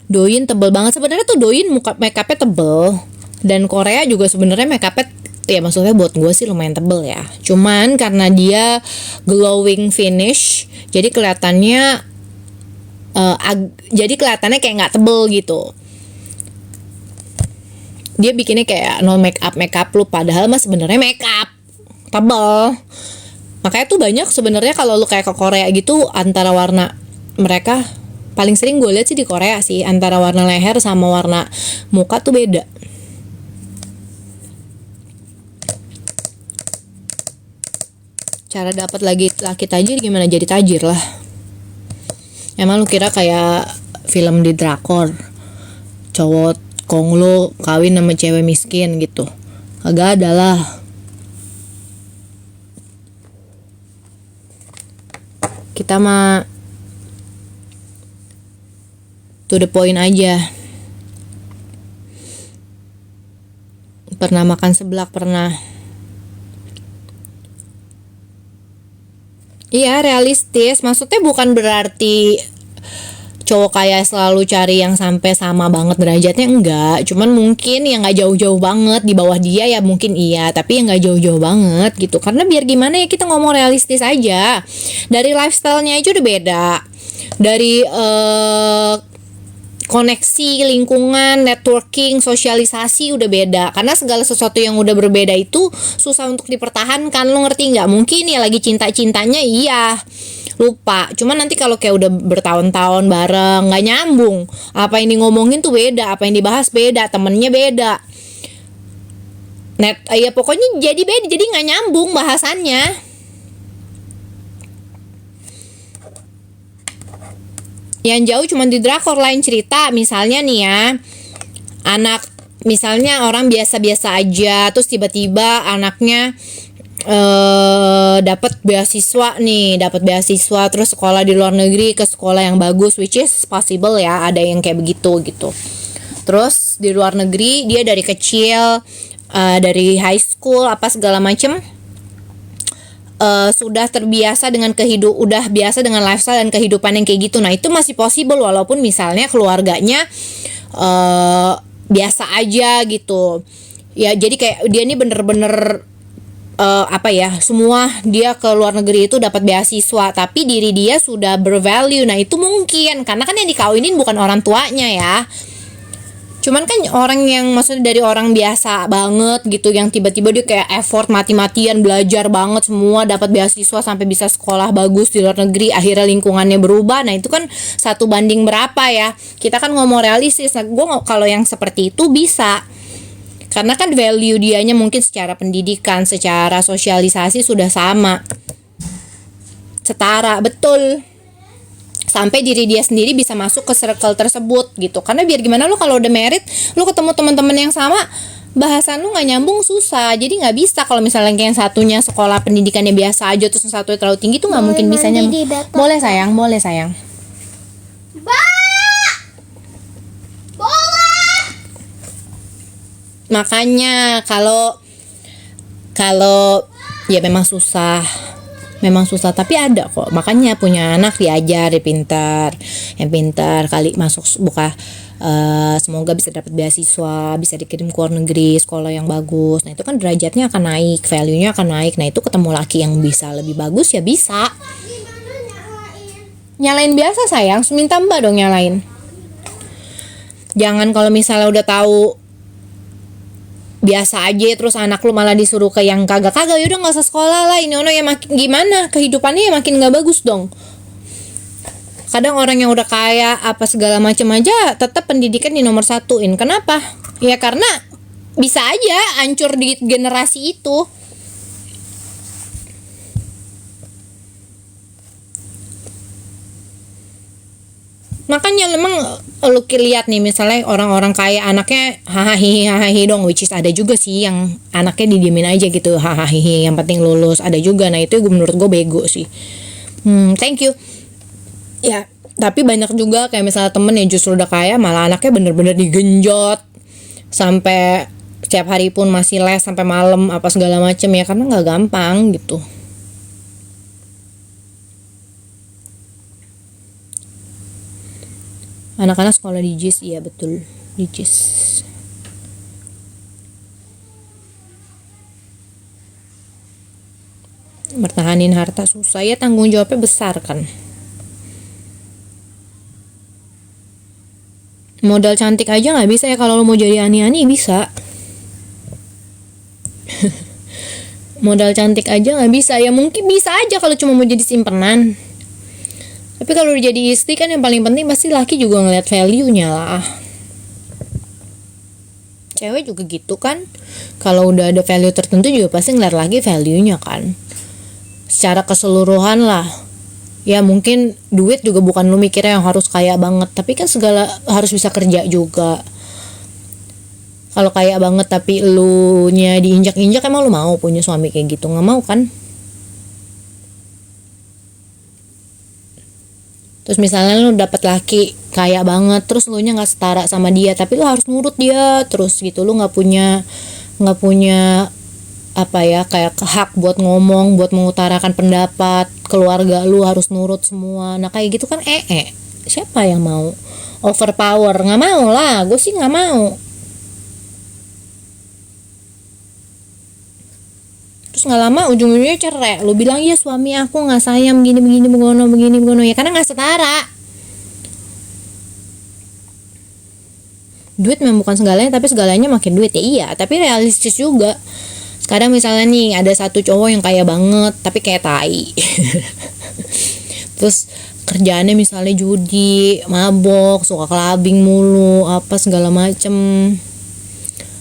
Douyin tebel banget sebenarnya tuh, Douyin makeupnya tebel. Dan Korea juga sebenarnya makeupnya ya maksudnya buat gue sih lumayan tebel ya. Cuman karena dia glowing finish, jadi kelihatannya kayak nggak tebel gitu. Dia bikinnya kayak no makeup lu, padahal mah sebenarnya makeup tebel. Makanya tuh banyak sebenarnya kalau lu kayak ke Korea gitu, antara warna mereka paling sering gue lihat sih di Korea sih, antara warna leher sama warna muka tuh beda. Cara dapat laki tajir gimana? Jadi tajir lah. Emang lu kira kayak film di drakor, cowok konglo kawin sama cewek miskin gitu? Agak ada lah. Kita mah to the point aja. Pernah makan seblak? Pernah. Iya, realistis. Maksudnya bukan berarti cowok kayak selalu cari yang sampai sama banget derajatnya, enggak. Cuman mungkin yang nggak jauh-jauh banget di bawah dia ya, mungkin iya, tapi yang nggak jauh-jauh banget gitu. Karena biar gimana ya, kita ngomong realistis aja. Dari lifestyle-nya aja udah beda. Dari koneksi, lingkungan, networking, sosialisasi udah beda. Karena segala sesuatu yang udah berbeda itu susah untuk dipertahankan. Lo ngerti nggak? Mungkin ya lagi cinta-cintanya iya, lupa. Cuman nanti kalau kayak udah bertahun-tahun bareng, nggak nyambung. Apa yang ngomongin tuh beda, apa yang dibahas beda, temennya beda. Ya pokoknya jadi beda, jadi nggak nyambung bahasannya. Yang jauh cuma di drakor. Lain cerita, misalnya nih ya, misalnya orang biasa-biasa aja, terus tiba-tiba anaknya dapat beasiswa terus sekolah di luar negeri, ke sekolah yang bagus, which is possible ya, ada yang kayak begitu gitu. Terus di luar negeri dia dari kecil, dari high school apa segala macem, sudah terbiasa dengan udah biasa dengan lifestyle dan kehidupan yang kayak gitu. Nah itu masih possible walaupun misalnya keluarganya biasa aja gitu. Ya jadi kayak dia ini bener-bener apa ya, semua dia ke luar negeri itu dapat beasiswa, tapi diri dia sudah bervalue. Nah itu mungkin karena kan yang dikawinin bukan orang tuanya ya, cuman kan orang yang maksudnya dari orang biasa banget gitu, yang tiba-tiba dia kayak effort mati-matian belajar banget, semua dapat beasiswa sampai bisa sekolah bagus di luar negeri, akhirnya lingkungannya berubah. Nah itu kan 1 banding berapa ya, kita kan ngomong realistis. Nah gue kalau yang seperti itu bisa, karena kan value dianya mungkin secara pendidikan, secara sosialisasi sudah sama, setara, betul. Sampai diri dia sendiri bisa masuk ke circle tersebut gitu. Karena biar gimana lu kalau udah merit, lu ketemu teman-teman yang sama, bahasan lu nggak nyambung, susah. Jadi nggak bisa kalau misalnya yang satunya sekolah pendidikannya biasa aja, terus yang satunya terlalu tinggi, tuh nggak mungkin bisa nyambung. Boleh sayang, boleh sayang. Makanya kalau ya memang susah, tapi ada kok. Makanya punya anak diajar yang pintar kali masuk buka, semoga bisa dapat beasiswa, bisa dikirim ke luar negeri, sekolah yang bagus. Nah itu kan derajatnya akan naik, value-nya akan naik. Nah itu ketemu laki yang bisa lebih bagus ya bisa. Nyalain biasa sayang, minta mbak dong nyalain. Jangan kalau misalnya udah tahu biasa aja terus anak lu malah disuruh ke yang kagak-kagak, yaudah nggak usah sekolah lah, ini ono ya, makin gimana kehidupannya ya makin nggak bagus dong. Kadang orang yang udah kaya apa segala macam aja tetap pendidikan di nomor satuin. Kenapa? Ya karena bisa aja hancur di generasi itu. Makanya memang lu lihat nih, misalnya orang-orang kaya anaknya hahaha dong, which is ada juga sih yang anaknya didiemin aja gitu, hahaha yang penting lulus, ada juga. Nah itu menurut gue bego sih. Thank you ya. Tapi banyak juga kayak misalnya temen yang justru udah kaya malah anaknya bener-bener digenjot sampai setiap hari pun masih les sampai malam apa segala macem ya, karena nggak gampang gitu. Anak-anak sekolah di JIS, iya betul, di JIS. Bertahanin harta susah ya, tanggung jawabnya besar kan. Modal cantik aja nggak bisa ya, kalau lo mau jadi ani-ani bisa. Modal cantik aja nggak bisa ya, mungkin bisa aja kalau cuma mau jadi simpenan. Tapi kalau udah jadi istri kan yang paling penting pasti laki juga ngeliat value-nya lah. Cewek juga gitu kan, kalau udah ada value tertentu juga pasti ngeliat lagi value-nya kan. Secara keseluruhan lah. Ya mungkin duit juga bukan lu mikirnya yang harus kaya banget, tapi kan segala harus bisa kerja juga. Kalau kaya banget tapi lu nya diinjak-injak, emang lu mau punya suami kayak gitu? Nggak mau kan? Terus misalnya lu dapet laki kaya banget, terus lu nya nggak setara sama dia, tapi lu harus nurut dia terus gitu. Lu nggak punya apa ya, kayak hak buat ngomong, buat mengutarakan pendapat. Keluarga lu harus nurut semua. Nah kayak gitu kan siapa yang mau overpower? Nggak mau lah, gue sih nggak mau. Terus nggak lama ujung-ujungnya cerai. Lu bilang iya suami aku nggak sayang begini begono ya, karena nggak setara. Duit memang bukan segalanya, tapi segalanya makin duit ya iya, tapi realistis juga. Sekarang misalnya nih ada satu cowok yang kaya banget tapi kayak tai. Terus kerjaannya misalnya judi, mabok, suka clubbing mulu, apa segala macem.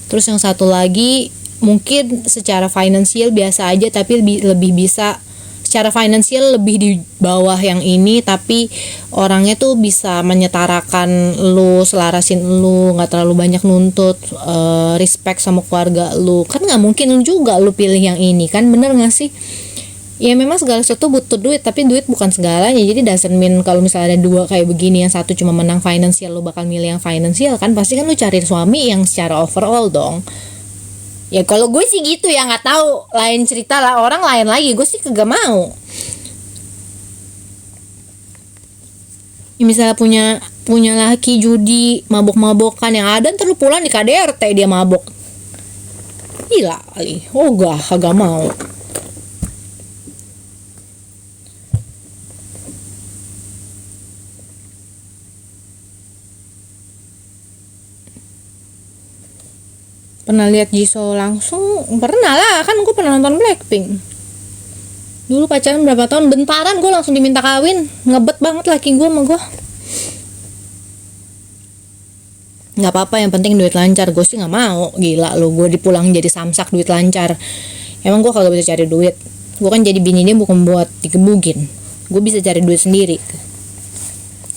Terus yang satu lagi mungkin secara finansial biasa aja, tapi lebih bisa secara finansial lebih di bawah yang ini, tapi orangnya tuh bisa menyetarakan lu, selarasin lu, nggak terlalu banyak nuntut, respect sama keluarga lu. Kan nggak mungkin juga lu pilih yang ini kan, bener nggak sih? Ya memang segala sesuatu butuh duit, tapi duit bukan segalanya. Jadi doesn't mean kalau misalnya ada dua kayak begini, yang satu cuma menang finansial, lu bakal milih yang finansial kan? Pasti kan lu cari suami yang secara overall dong. Ya kalau gue sih gitu ya, nggak tahu, lain cerita lah, orang lain lagi. Gue sih kagak mau. Ya, misalnya punya laki judi, mabok-mabokan, yang ada ntar lu pulang di KDRT dia mabok. Gila kali. Oh gak, kagak mau. Pernah lihat Jisoo langsung? Pernah lah, kan gue pernah nonton Blackpink. Dulu pacaran berapa tahun, bentaran gue langsung diminta kawin. Ngebet banget laki gue sama gue. Nggak apa-apa, yang penting duit lancar. Gue sih nggak mau. Gila lo, gue dipulang jadi samsak duit lancar. Emang gue kagak bisa cari duit. Gue kan jadi bini dia bukan buat digebukin. Gue bisa cari duit sendiri.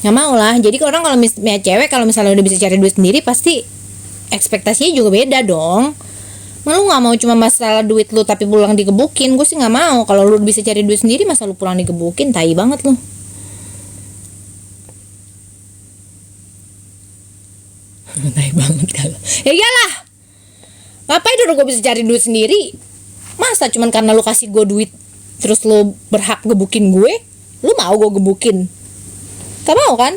Nggak mau lah. Jadi orang kalau cewek kalau misalnya udah bisa cari duit sendiri pasti ekspektasinya juga beda dong. Lu nggak mau cuma masalah duit lu tapi pulang digebukin. Gue sih nggak mau. Kalau lu bisa cari duit sendiri masa lu pulang digebukin, tai banget lu. Tai banget kalau. Ya iyalah. Ngapain dulu gue bisa cari duit sendiri? Masa cuman karena lu kasih gue duit terus lu berhak gebukin gue? Lu mau gue gebukin? Gak mau kan?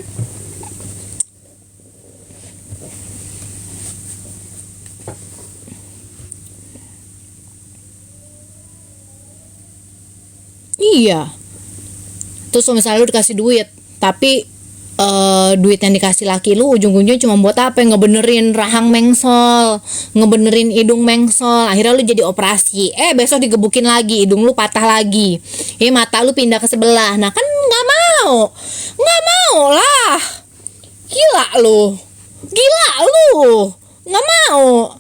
Iya. Terus misalnya lu dikasih duit, tapi duit yang dikasih laki lu ujung-ujungnya cuma buat apa? Ngebenerin rahang mengsol, ngebenerin hidung mengsol. Akhirnya lu jadi operasi. Besok digebukin lagi, hidung lu patah lagi. Mata lu pindah ke sebelah. Nah kan nggak mau, nggak mau lah. Gila lu, nggak mau.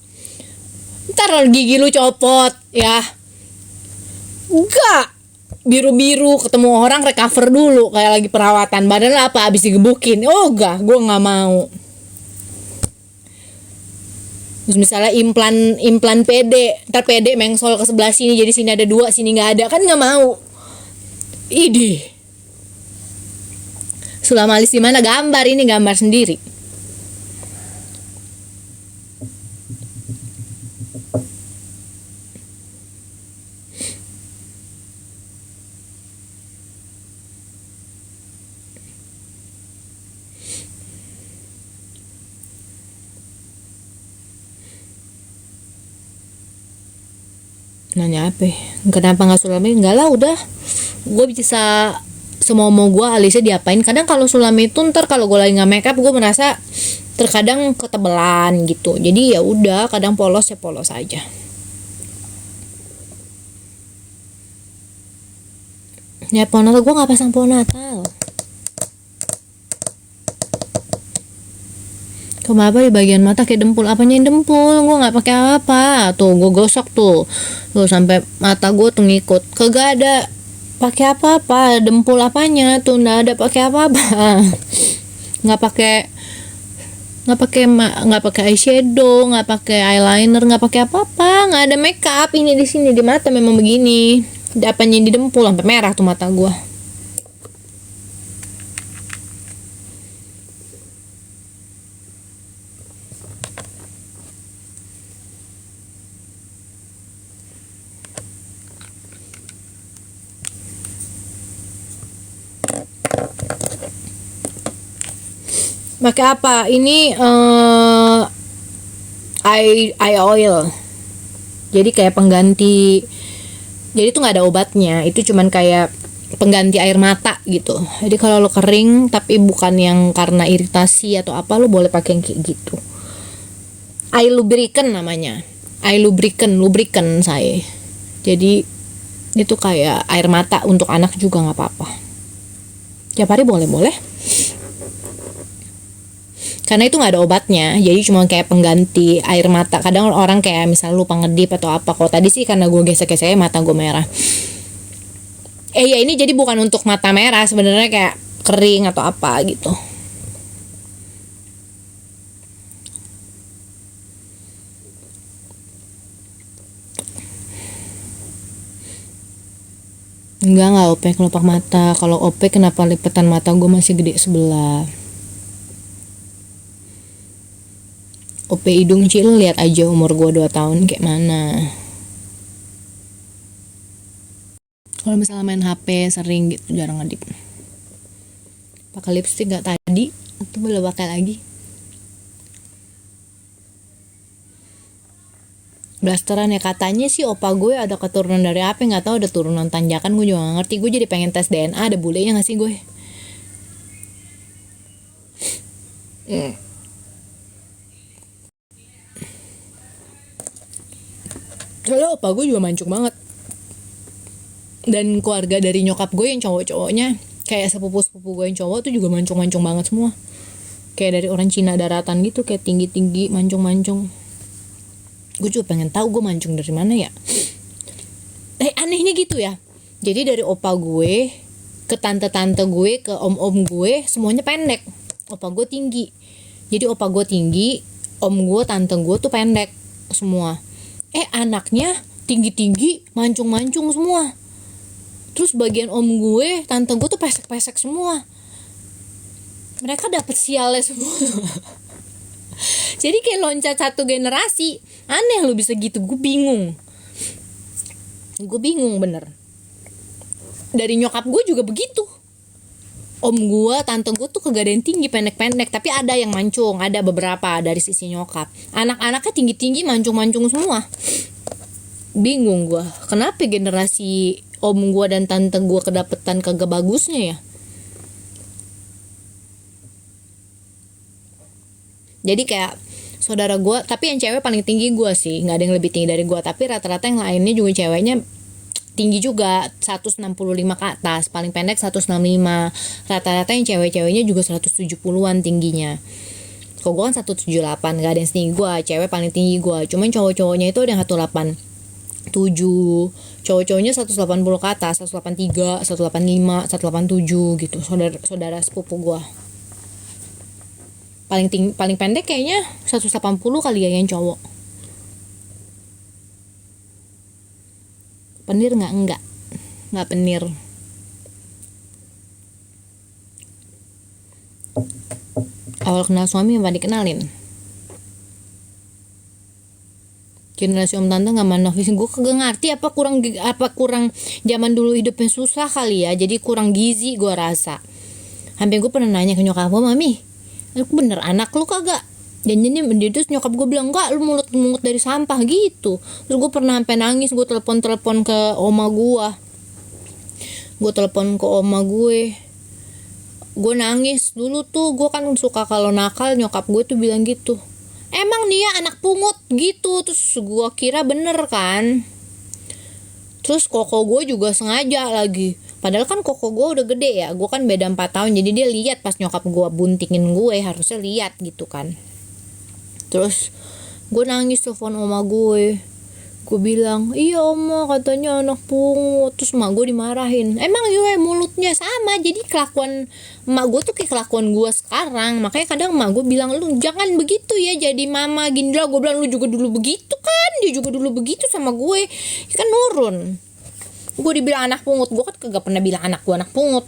Ntar gigi lu copot, ya. Enggak. Biru-biru ketemu orang recover dulu kayak lagi perawatan, badan apa abis digebukin. Oh enggak, gue nggak mau. Terus misalnya implan PD, ntar PD mengsol ke sebelah sini jadi sini ada 2, sini nggak ada, kan nggak mau. Idih, Sulamalis di mana gambar, ini gambar sendiri. Nanya apa? Kenapa nggak Sulami? Enggak lah, udah. Gue bisa semau gue alisnya diapain. Kadang kalau Sulami itu ntar kalau gue lagi nggak makeup gue merasa terkadang ketebelan gitu. Jadi ya udah, kadang polos ya polos aja. Ya pohon Natal gue nggak pasang pohon Natal. Kenapa di bagian mata kayak dempul? Apanya yang dempul? Gue nggak pakai apa. Tuh gue gosok tuh sampai mata gue tuh ngikut. Kagak ada pakai apa-apa. Dempul apanya tuh nggak ada pakai apa-apa. Nggak pakai eyeshadow, nggak pakai eyeliner, nggak pakai apa-apa, nggak ada makeup. Ini di sini di mata memang begini. Apanya yang di dempul sampai merah tuh mata gue. Pakai apa? Ini eye oil. Jadi kayak pengganti. Jadi itu nggak ada obatnya. Itu cuman kayak pengganti air mata gitu. Jadi kalau lo kering tapi bukan yang karena iritasi atau apa, lo boleh pakai yang kayak gitu. Eye lubricant namanya. Eye lubricant saya. Jadi itu kayak air mata untuk anak juga nggak apa-apa. Tiap hari boleh. Karena itu nggak ada obatnya, jadi cuma kayak pengganti air mata. Kadang orang kayak misal lupa ngedip atau apa. Kalau tadi sih karena gue gesek-gesek mata gue merah. Ya ini jadi bukan untuk mata merah, sebenarnya kayak kering atau apa gitu. Enggak opek kelopak mata. Kalau opek kenapa lipetan mata gue masih gede sebelah. OP hidung Cil, lihat aja umur gue 2 tahun kayak mana. Kalau misalnya main HP sering gitu, jarang ngedip. Pakai lipstick gak tadi? Atau boleh pakai lagi? Blasteran ya, katanya sih opa gue ada keturunan dari apa nggak tahu, ada turunan tanjakan, gue juga nggak ngerti. Gue jadi pengen tes DNA, ada bulenya nggak sih gue? Soalnya opa gue juga mancung banget, dan keluarga dari nyokap gue yang cowok-cowoknya, kayak sepupu-sepupu gue yang cowok tuh juga mancung-mancung banget semua, kayak dari orang Cina daratan gitu, kayak tinggi-tinggi mancung-mancung. Gue juga pengen tahu gue mancung dari mana ya. Anehnya gitu ya. Jadi dari opa gue ke tante-tante gue ke om-om gue semuanya pendek. Opa gue tinggi. Jadi opa gue tinggi, om gue, tante gue tuh pendek semua. Anaknya tinggi-tinggi, mancung-mancung semua. Terus bagian om gue, tante gue tuh pesek-pesek semua. Mereka dapet sialnya semua. Jadi kayak loncat satu generasi. Aneh lu bisa gitu, gue bingung bener. Dari nyokap gue juga begitu. Om gue, tante gue tuh kagak ada yang tinggi, pendek-pendek. Tapi ada yang mancung, ada beberapa dari sisi nyokap. Anak-anaknya tinggi-tinggi, mancung-mancung semua. Bingung gue, kenapa generasi om gue dan tante gue kedapetan kagak bagusnya ya. Jadi kayak saudara gue, tapi yang cewek paling tinggi gue sih, nggak ada yang lebih tinggi dari gue. Tapi rata-rata yang lainnya juga ceweknya tinggi juga, 165 ke atas. Paling pendek 165. Rata-rata yang cewek-ceweknya juga 170-an tingginya. Kok gue kan 178, nggak ada yang setinggi gue. Cewek paling tinggi gue, cuman cowok-cowoknya itu ada yang 187, cowok-cowoknya 180 ke atas, 183, 185, 187 gitu. Saudara sepupu gue. Paling pendek kayaknya 180 kali ya yang cowok. Penir nggak penir. Awal kenal suami apa dikenalin? Generasi om tante nggak manafis. Gue kagak ngerti apa kurang zaman dulu hidupnya susah kali ya, jadi kurang gizi gue rasa. Hampir gue pernah nanya ke nyokap gue, mami, aku bener anak lu kagak? Janjinya terus nyokap gue bilang enggak, lu mulut dari sampah gitu. Terus gue pernah sampai nangis, gue telepon ke oma gue. Gue nangis dulu tuh. Gue kan suka kalau nakal, nyokap gue tuh bilang gitu, emang dia anak pungut gitu. Terus gue kira bener kan. Terus koko gue juga sengaja lagi, padahal kan koko gue udah gede ya, gue kan beda 4 tahun, jadi dia lihat pas nyokap gue buntingin gue, harusnya lihat gitu kan. Terus gue nangis telepon oma gue bilang, iya oma katanya anak pungut. Terus emak gue dimarahin, emang iya mulutnya sama. Jadi kelakuan emak gue tuh kayak kelakuan gue sekarang. Makanya kadang emak gue bilang, lu jangan begitu ya jadi mama gini lah. Gue bilang, lu juga dulu begitu kan, dia juga dulu begitu sama gue kan, nurun. Gue dibilang anak pungut, gue kan kagak pernah bilang anak gue anak pungut.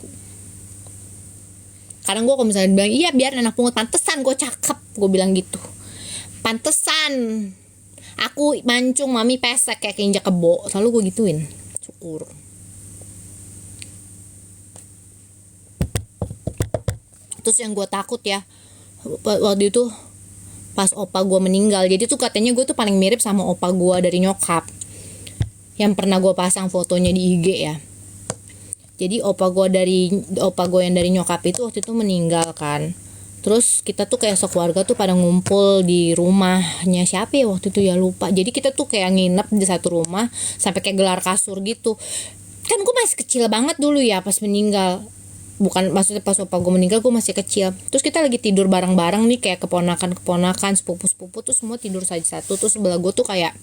Kadang gue kalau misalnya bilang, iya biar anak pungut, pantesan gue cakep, gue bilang gitu. Pantesan aku mancung, mami pesek kayak keinjak kebo. Selalu gue gituin. Syukur. Terus yang gue takut ya, waktu itu pas opa gue meninggal. Jadi tuh katanya gue tuh paling mirip sama opa gue dari nyokap, yang pernah gue pasang fotonya di IG ya. Jadi opa gue yang dari nyokap itu waktu itu meninggal kan. Terus kita tuh kayak sekeluarga tuh pada ngumpul di rumahnya siapa ya waktu itu ya, lupa. Jadi kita tuh kayak nginep di satu rumah sampai kayak gelar kasur gitu. Kan gue masih kecil banget dulu ya pas meninggal. Bukan, maksudnya pas opa gue meninggal gue masih kecil. Terus kita lagi tidur bareng-bareng nih, kayak keponakan, sepupu-sepupu tuh semua tidur satu. Terus sebelah gue tuh kayak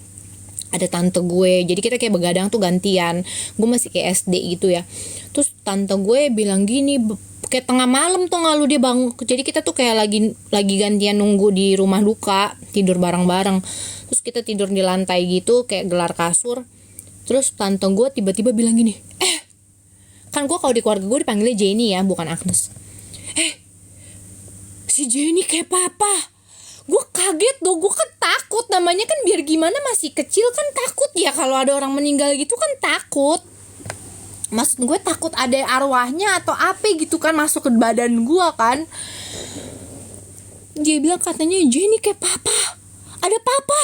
ada tante gue. Jadi kita kayak begadang tuh gantian. Gue masih kayak SD gitu ya. Terus tante gue bilang gini, kayak tengah malam tuh nggak lu, dia bangun. Jadi kita tuh kayak lagi gantian nunggu di rumah duka, tidur bareng-bareng. Terus kita tidur di lantai gitu kayak gelar kasur. Terus tante gue tiba-tiba bilang gini, kan gue kalau di keluarga gue dipanggilnya Jenny ya, bukan Agnes. Si Jenny kayak papa. Gue kaget dong, gue kan takut. Namanya kan biar gimana, masih kecil kan takut ya, kalau ada orang meninggal gitu kan takut. Maksud gue takut ada arwahnya atau apa gitu kan masuk ke badan gue kan. Dia bilang katanya Jenny kayak papa. Ada papa.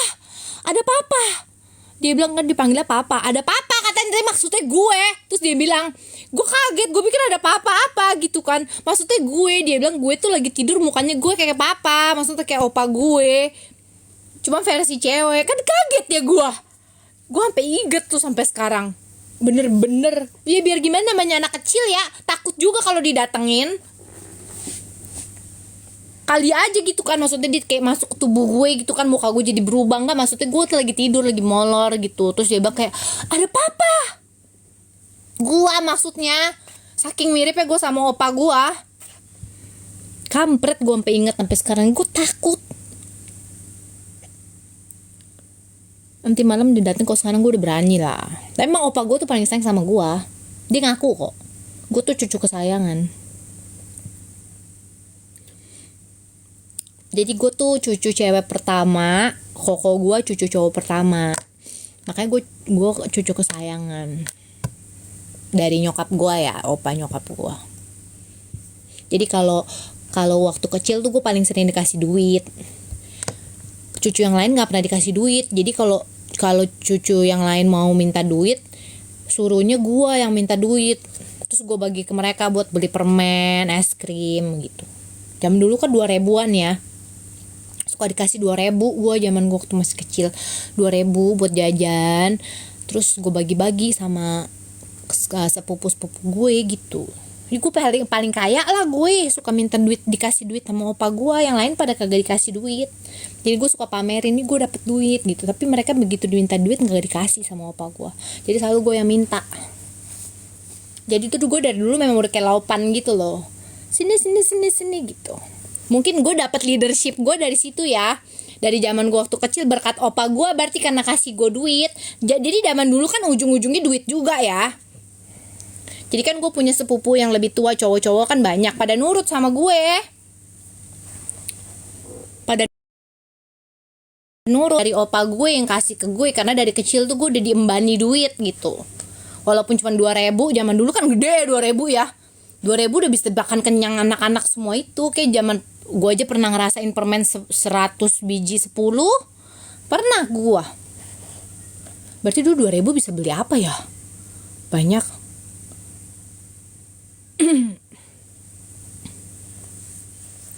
Dia bilang kan dipanggilnya papa. Ada papa katanya, maksudnya gue. Terus dia bilang, gue kaget, gue pikir ada papa apa gitu kan. Maksudnya gue, dia bilang gue tuh lagi tidur mukanya gue kayak papa, maksudnya kayak opa gue. Cuma versi cewek. Kan kaget ya gue. Gue sampai inget tuh sampai sekarang. Bener-bener. Ya biar gimana, namanya anak kecil ya. Takut juga kalau didatengin. Kali aja gitu kan, maksudnya dia kayak masuk ke tubuh gue gitu kan, muka gue jadi berubah. Enggak, maksudnya gue tuh lagi tidur, lagi molor gitu. Terus dia bilang kayak, ada papa. Gue maksudnya, saking miripnya gue sama opa gue. Kampret, gue sampai inget sampai sekarang. Gue takut. Nanti malam dia dateng, kok sekarang gue udah berani lah. Tapi emang opa gue tuh paling sayang sama gue. Dia ngaku kok, gue tuh cucu kesayangan. Jadi gue tuh cucu cewek pertama, koko gue cucu cowok pertama. Makanya gue cucu kesayangan dari nyokap gue ya, opa nyokap gue. Jadi kalau waktu kecil tuh gue paling sering dikasih duit. Cucu yang lain nggak pernah dikasih duit. Jadi kalau cucu yang lain mau minta duit, suruhnya gue yang minta duit. Terus gue bagi ke mereka buat beli permen, es krim gitu. Jam dulu kan 2.000-an ya. Suka dikasih 2.000 gue zaman gue waktu masih kecil. 2.000 buat jajan. Terus gue bagi-bagi sama sepupu-sepupu gue gitu. Jadi gue paling kaya lah gue. Suka minta duit, dikasih duit sama opa gue. Yang lain pada kagak dikasih duit. Jadi gue suka pamerin, nih gue dapet duit gitu. Tapi mereka begitu diminta duit gak dikasih sama opa gue. Jadi selalu gue yang minta. Jadi tuh gue dari dulu memang udah kayak laupan gitu loh. Sini gitu. Mungkin gue dapet leadership gue dari situ ya. Dari zaman gue waktu kecil berkat opa gue, berarti karena kasih gue duit. Jadi zaman dulu kan ujung-ujungnya duit juga ya. Jadi kan gue punya sepupu yang lebih tua, cowok-cowok kan banyak. Pada nurut sama gue. Pada nurut dari opa gue yang kasih ke gue. Karena dari kecil tuh gue udah diembani duit gitu. Walaupun cuma 2.000, zaman dulu kan gede 2.000 ya. 2.000 udah bisa makan kenyang anak-anak semua itu. Kayak zaman gue aja pernah ngerasain permen 100 biji 10. Pernah gue. Berarti dulu 2.000 bisa beli apa ya? Banyak.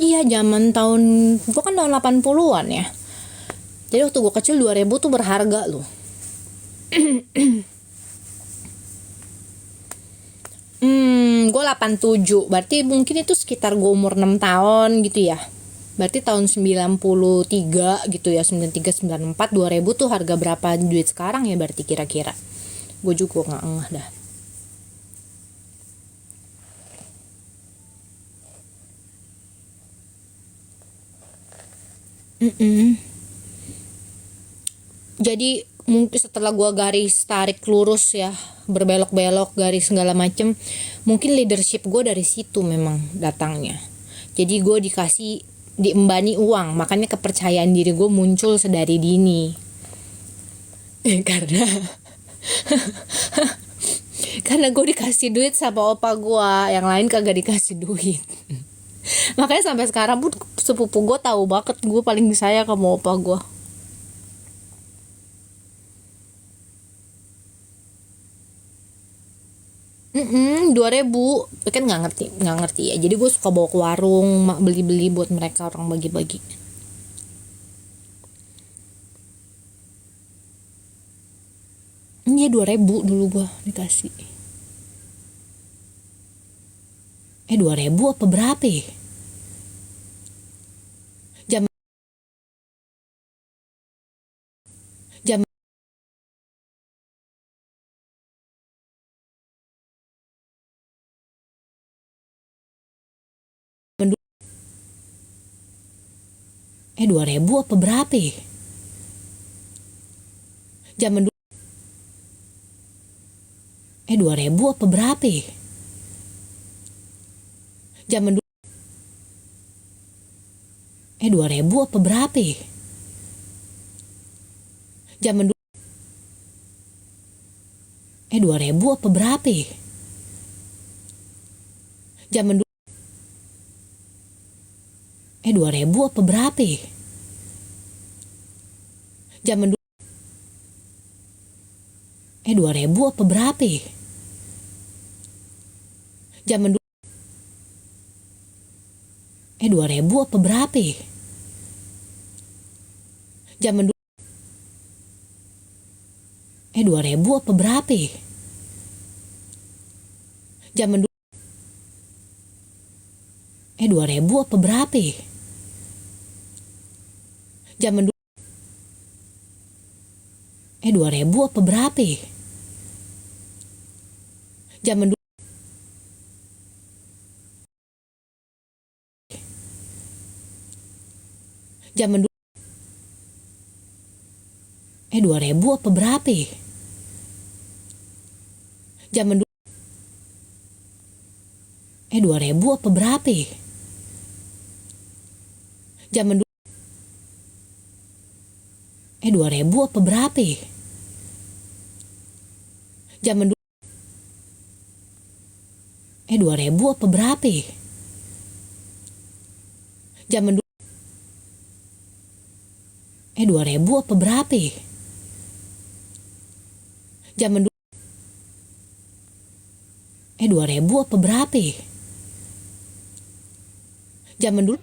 Iya, zaman tahun gue kan tahun 80-an ya. Jadi waktu gue kecil 2.000 tuh berharga loh. Gue 87. Berarti mungkin itu sekitar gue umur 6 tahun gitu ya. Berarti tahun 93 gitu ya, 93 94 2.000 tuh harga berapa duit sekarang ya berarti kira-kira. Gue juga enggak ngeh dah. Jadi mungkin setelah gue garis tarik lurus ya, berbelok-belok garis segala macem, mungkin leadership gue dari situ memang datangnya. Jadi gue diembani uang, makanya kepercayaan diri gue muncul sedari dini. karena gue dikasih duit sama opa gue, yang lain kagak dikasih duit. Makanya sampai sekarang pun sepupu gue tahu banget gue paling sayang sama opa gue. 2.000 kan nggak ngerti ya. Jadi gue suka bawa ke warung, beli buat mereka, orang bagi-bagi. Iya 2.000 dulu gue dikasih. 2.000 apa berapa ya? Jam 2.000 apa berapa ya? Zaman dulu 2.000 apa berapa ya? Zaman dulu 2.000 apa berapa ya? Zaman dulu 2.000 apa berapa ya? Zaman dulu 2.000 apa berapa ya? Zaman dulu 2000 apa berapa ya? Zaman dulu 2000 apa berapa ya? Zaman dulu 2000 apa berapa ya? Zaman dulu 2000 apa berapa ya? Zaman dulu 2000 apa berapa ya? Zaman dulu Zaman dulu 2000 apa berapa ya? Zaman dulu 2000 apa berapa ya? Zaman dulu 2000 apa berapa ya? Zaman dulu 2000 apa berapa ya? Zaman dulu 2000 apa berapa ya? Zaman dulu 2000 apa berapa ya? Zaman dulu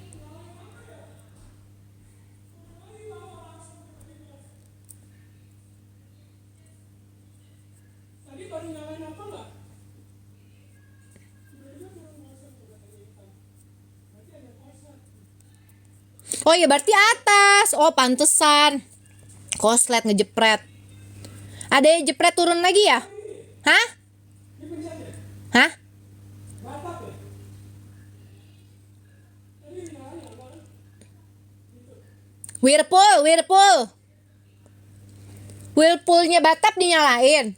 Oh ya berarti atas. Oh pantesan. Koslet ngejepret. Ada yang jepret turun lagi ya? Hah? Hah? Whirlpool. Whirlpoolnya Batap dinyalain.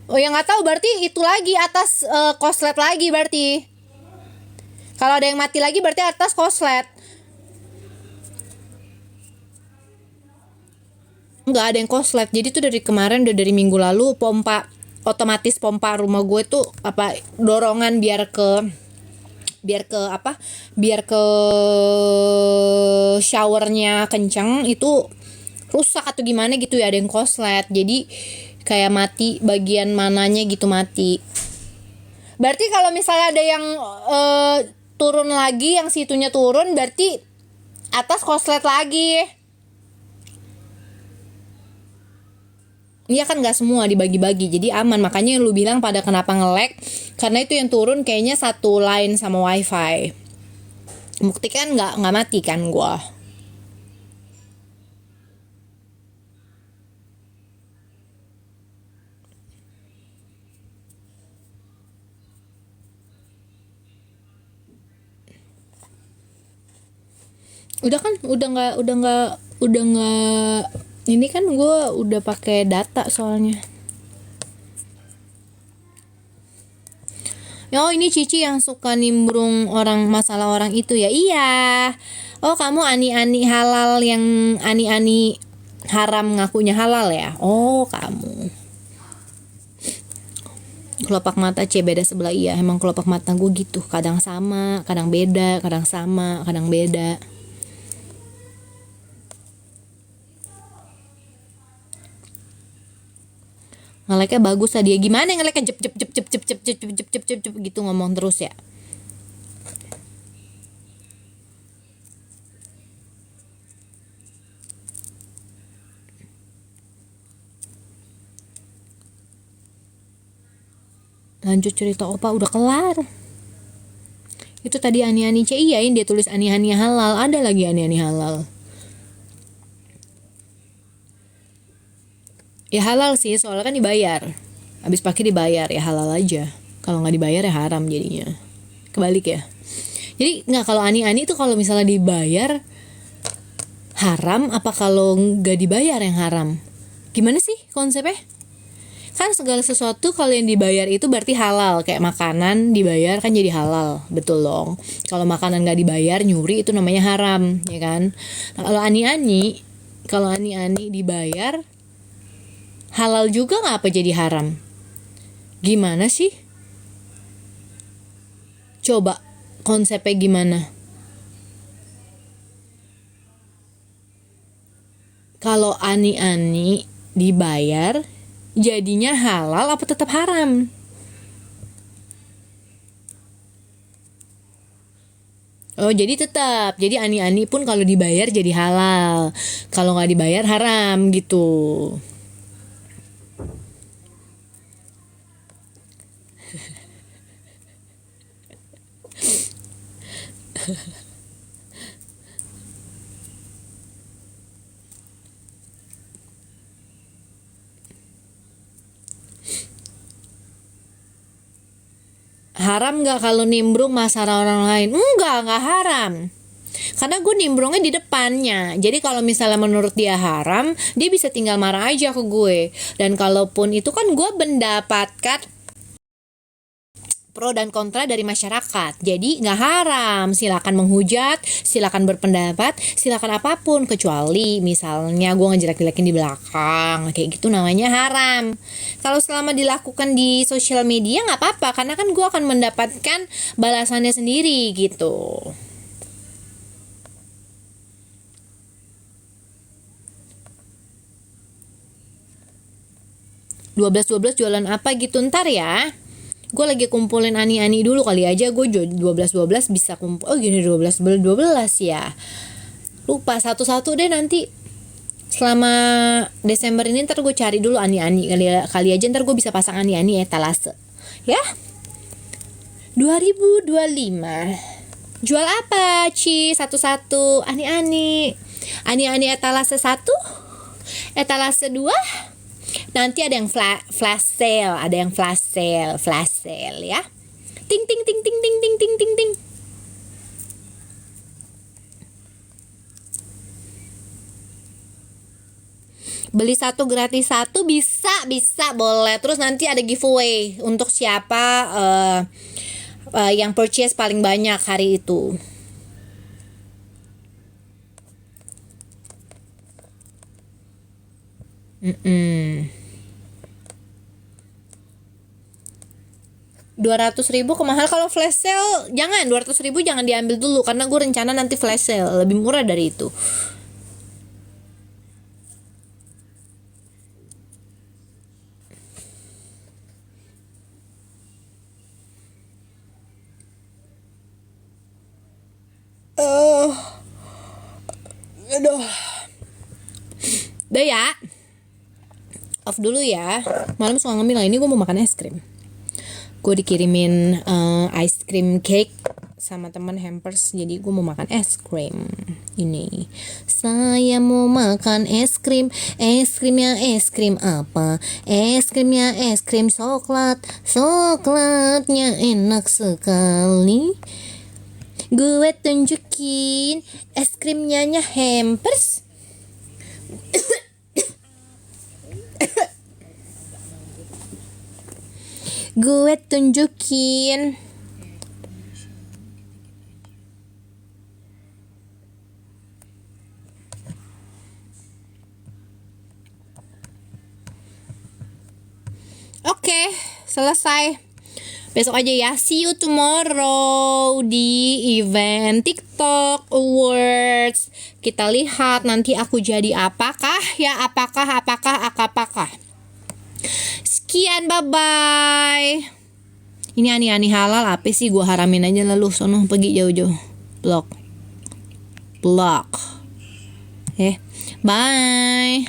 Oh yang nggak tahu berarti itu lagi atas koslet lagi berarti. Kalau ada yang mati lagi berarti atas koslet. Nggak ada yang koslet. Jadi tuh dari kemarin udah dari minggu lalu otomatis pompa rumah gue tuh apa dorongan biar ke showernya kenceng itu rusak atau gimana gitu ya, ada yang koslet. Jadi kayak mati bagian mananya gitu mati. Berarti kalau misalnya ada yang turun lagi, yang situnya turun berarti atas koslet lagi. Iya kan nggak semua dibagi-bagi, jadi aman. Makanya lu bilang pada kenapa nge-lag, karena itu yang turun kayaknya satu line sama wifi. Bukti kan nggak mati kan gua. Udah kan, udah nggak. Ini kan gue udah pakai data soalnya. Oh ini Cici yang suka nimbrung masalah orang itu ya. Iya. Oh kamu ani-ani halal yang ani-ani haram ngakunya halal ya. Oh kamu. Kelopak mata beda sebelah. Iya emang kelopak mata gue gitu. Kadang sama, kadang beda, kadang sama, kadang beda. Ngeleknya bagus tadi ya. Gimana ngeleknya jep gitu ngomong terus ya. Lanjut cerita opa udah kelar. Itu tadi ani-ani iya yang dia tulis ani-ani halal. Ada lagi ani-ani halal. Ya halal sih soalnya kan dibayar. Habis pakai dibayar ya halal aja. Kalau nggak dibayar ya haram jadinya. Kebalik ya. Jadi nggak, kalau ani-ani itu kalau misalnya dibayar haram, apa kalau nggak dibayar yang haram? Gimana sih konsepnya? Kan segala sesuatu kalau yang dibayar itu berarti halal. Kayak makanan dibayar kan jadi halal, betul dong. Kalau makanan nggak dibayar nyuri itu namanya haram, ya kan? Nah, kalau ani-ani dibayar halal juga nggak apa jadi haram? Gimana sih? Coba konsepnya gimana? Kalau ani-ani dibayar jadinya halal apa tetap haram? Oh, jadi tetap. Jadi ani-ani pun kalau dibayar jadi halal. Kalau nggak dibayar haram gitu. Haram nggak kalau nimbrung masalah orang lain? Nggak haram. Karena gue nimbrungnya di depannya. Jadi kalau misalnya menurut dia haram, dia bisa tinggal marah aja ke gue. Dan kalaupun itu kan gue mendapatkan pro dan kontra dari masyarakat. Jadi nggak haram, silakan menghujat, silakan berpendapat, silakan apapun, kecuali misalnya gue ngejelek-jelekin di belakang, kayak gitu namanya haram. Kalau selama dilakukan di sosial media nggak apa-apa, karena kan gue akan mendapatkan balasannya sendiri gitu. Dua belas jualan apa gitu ntar ya. Gue lagi kumpulin ani-ani dulu, kali aja gue 12 bisa kumpul. Oh gini, 12 ya. Lupa satu-satu deh nanti. Selama Desember ini ntar gue cari dulu ani-ani, kali aja ntar gue bisa pasang ani-ani etalase. Ya. 2025. Jual apa, Ci? Satu-satu ani-ani. Ani-ani etalase 1, etalase 2. Nanti ada yang flash sale, flash sale ya. Ting ting ting ting ting ting ting ting ting. Beli satu gratis satu bisa boleh. Terus nanti ada giveaway untuk siapa yang purchase paling banyak hari itu. Rp200.000 kemahal. Kalau flash sale jangan, Rp200.000 jangan diambil dulu, karena gue rencana nanti flash sale lebih murah dari itu. Aduh. Udah ya, off dulu ya. Malam suka ngemil, ini gue mau makan es krim. Gue dikirimin ice cream cake sama teman hampers, jadi gue mau makan es krim. Ini saya mau makan es krimnya es krim apa? Es krimnya es krim coklatnya enak sekali. Gue tunjukin es krimnya hampers. Gue tunjukin. Oke, selesai. Besok aja ya. See you tomorrow di event TikTok Awards. Kita lihat nanti aku jadi apakah ya, apakah. Sekian, bye-bye. Ini ani-ani halal apa sih? Gua haramin aja lalu, sono pergi jauh-jauh. Blok. Bye.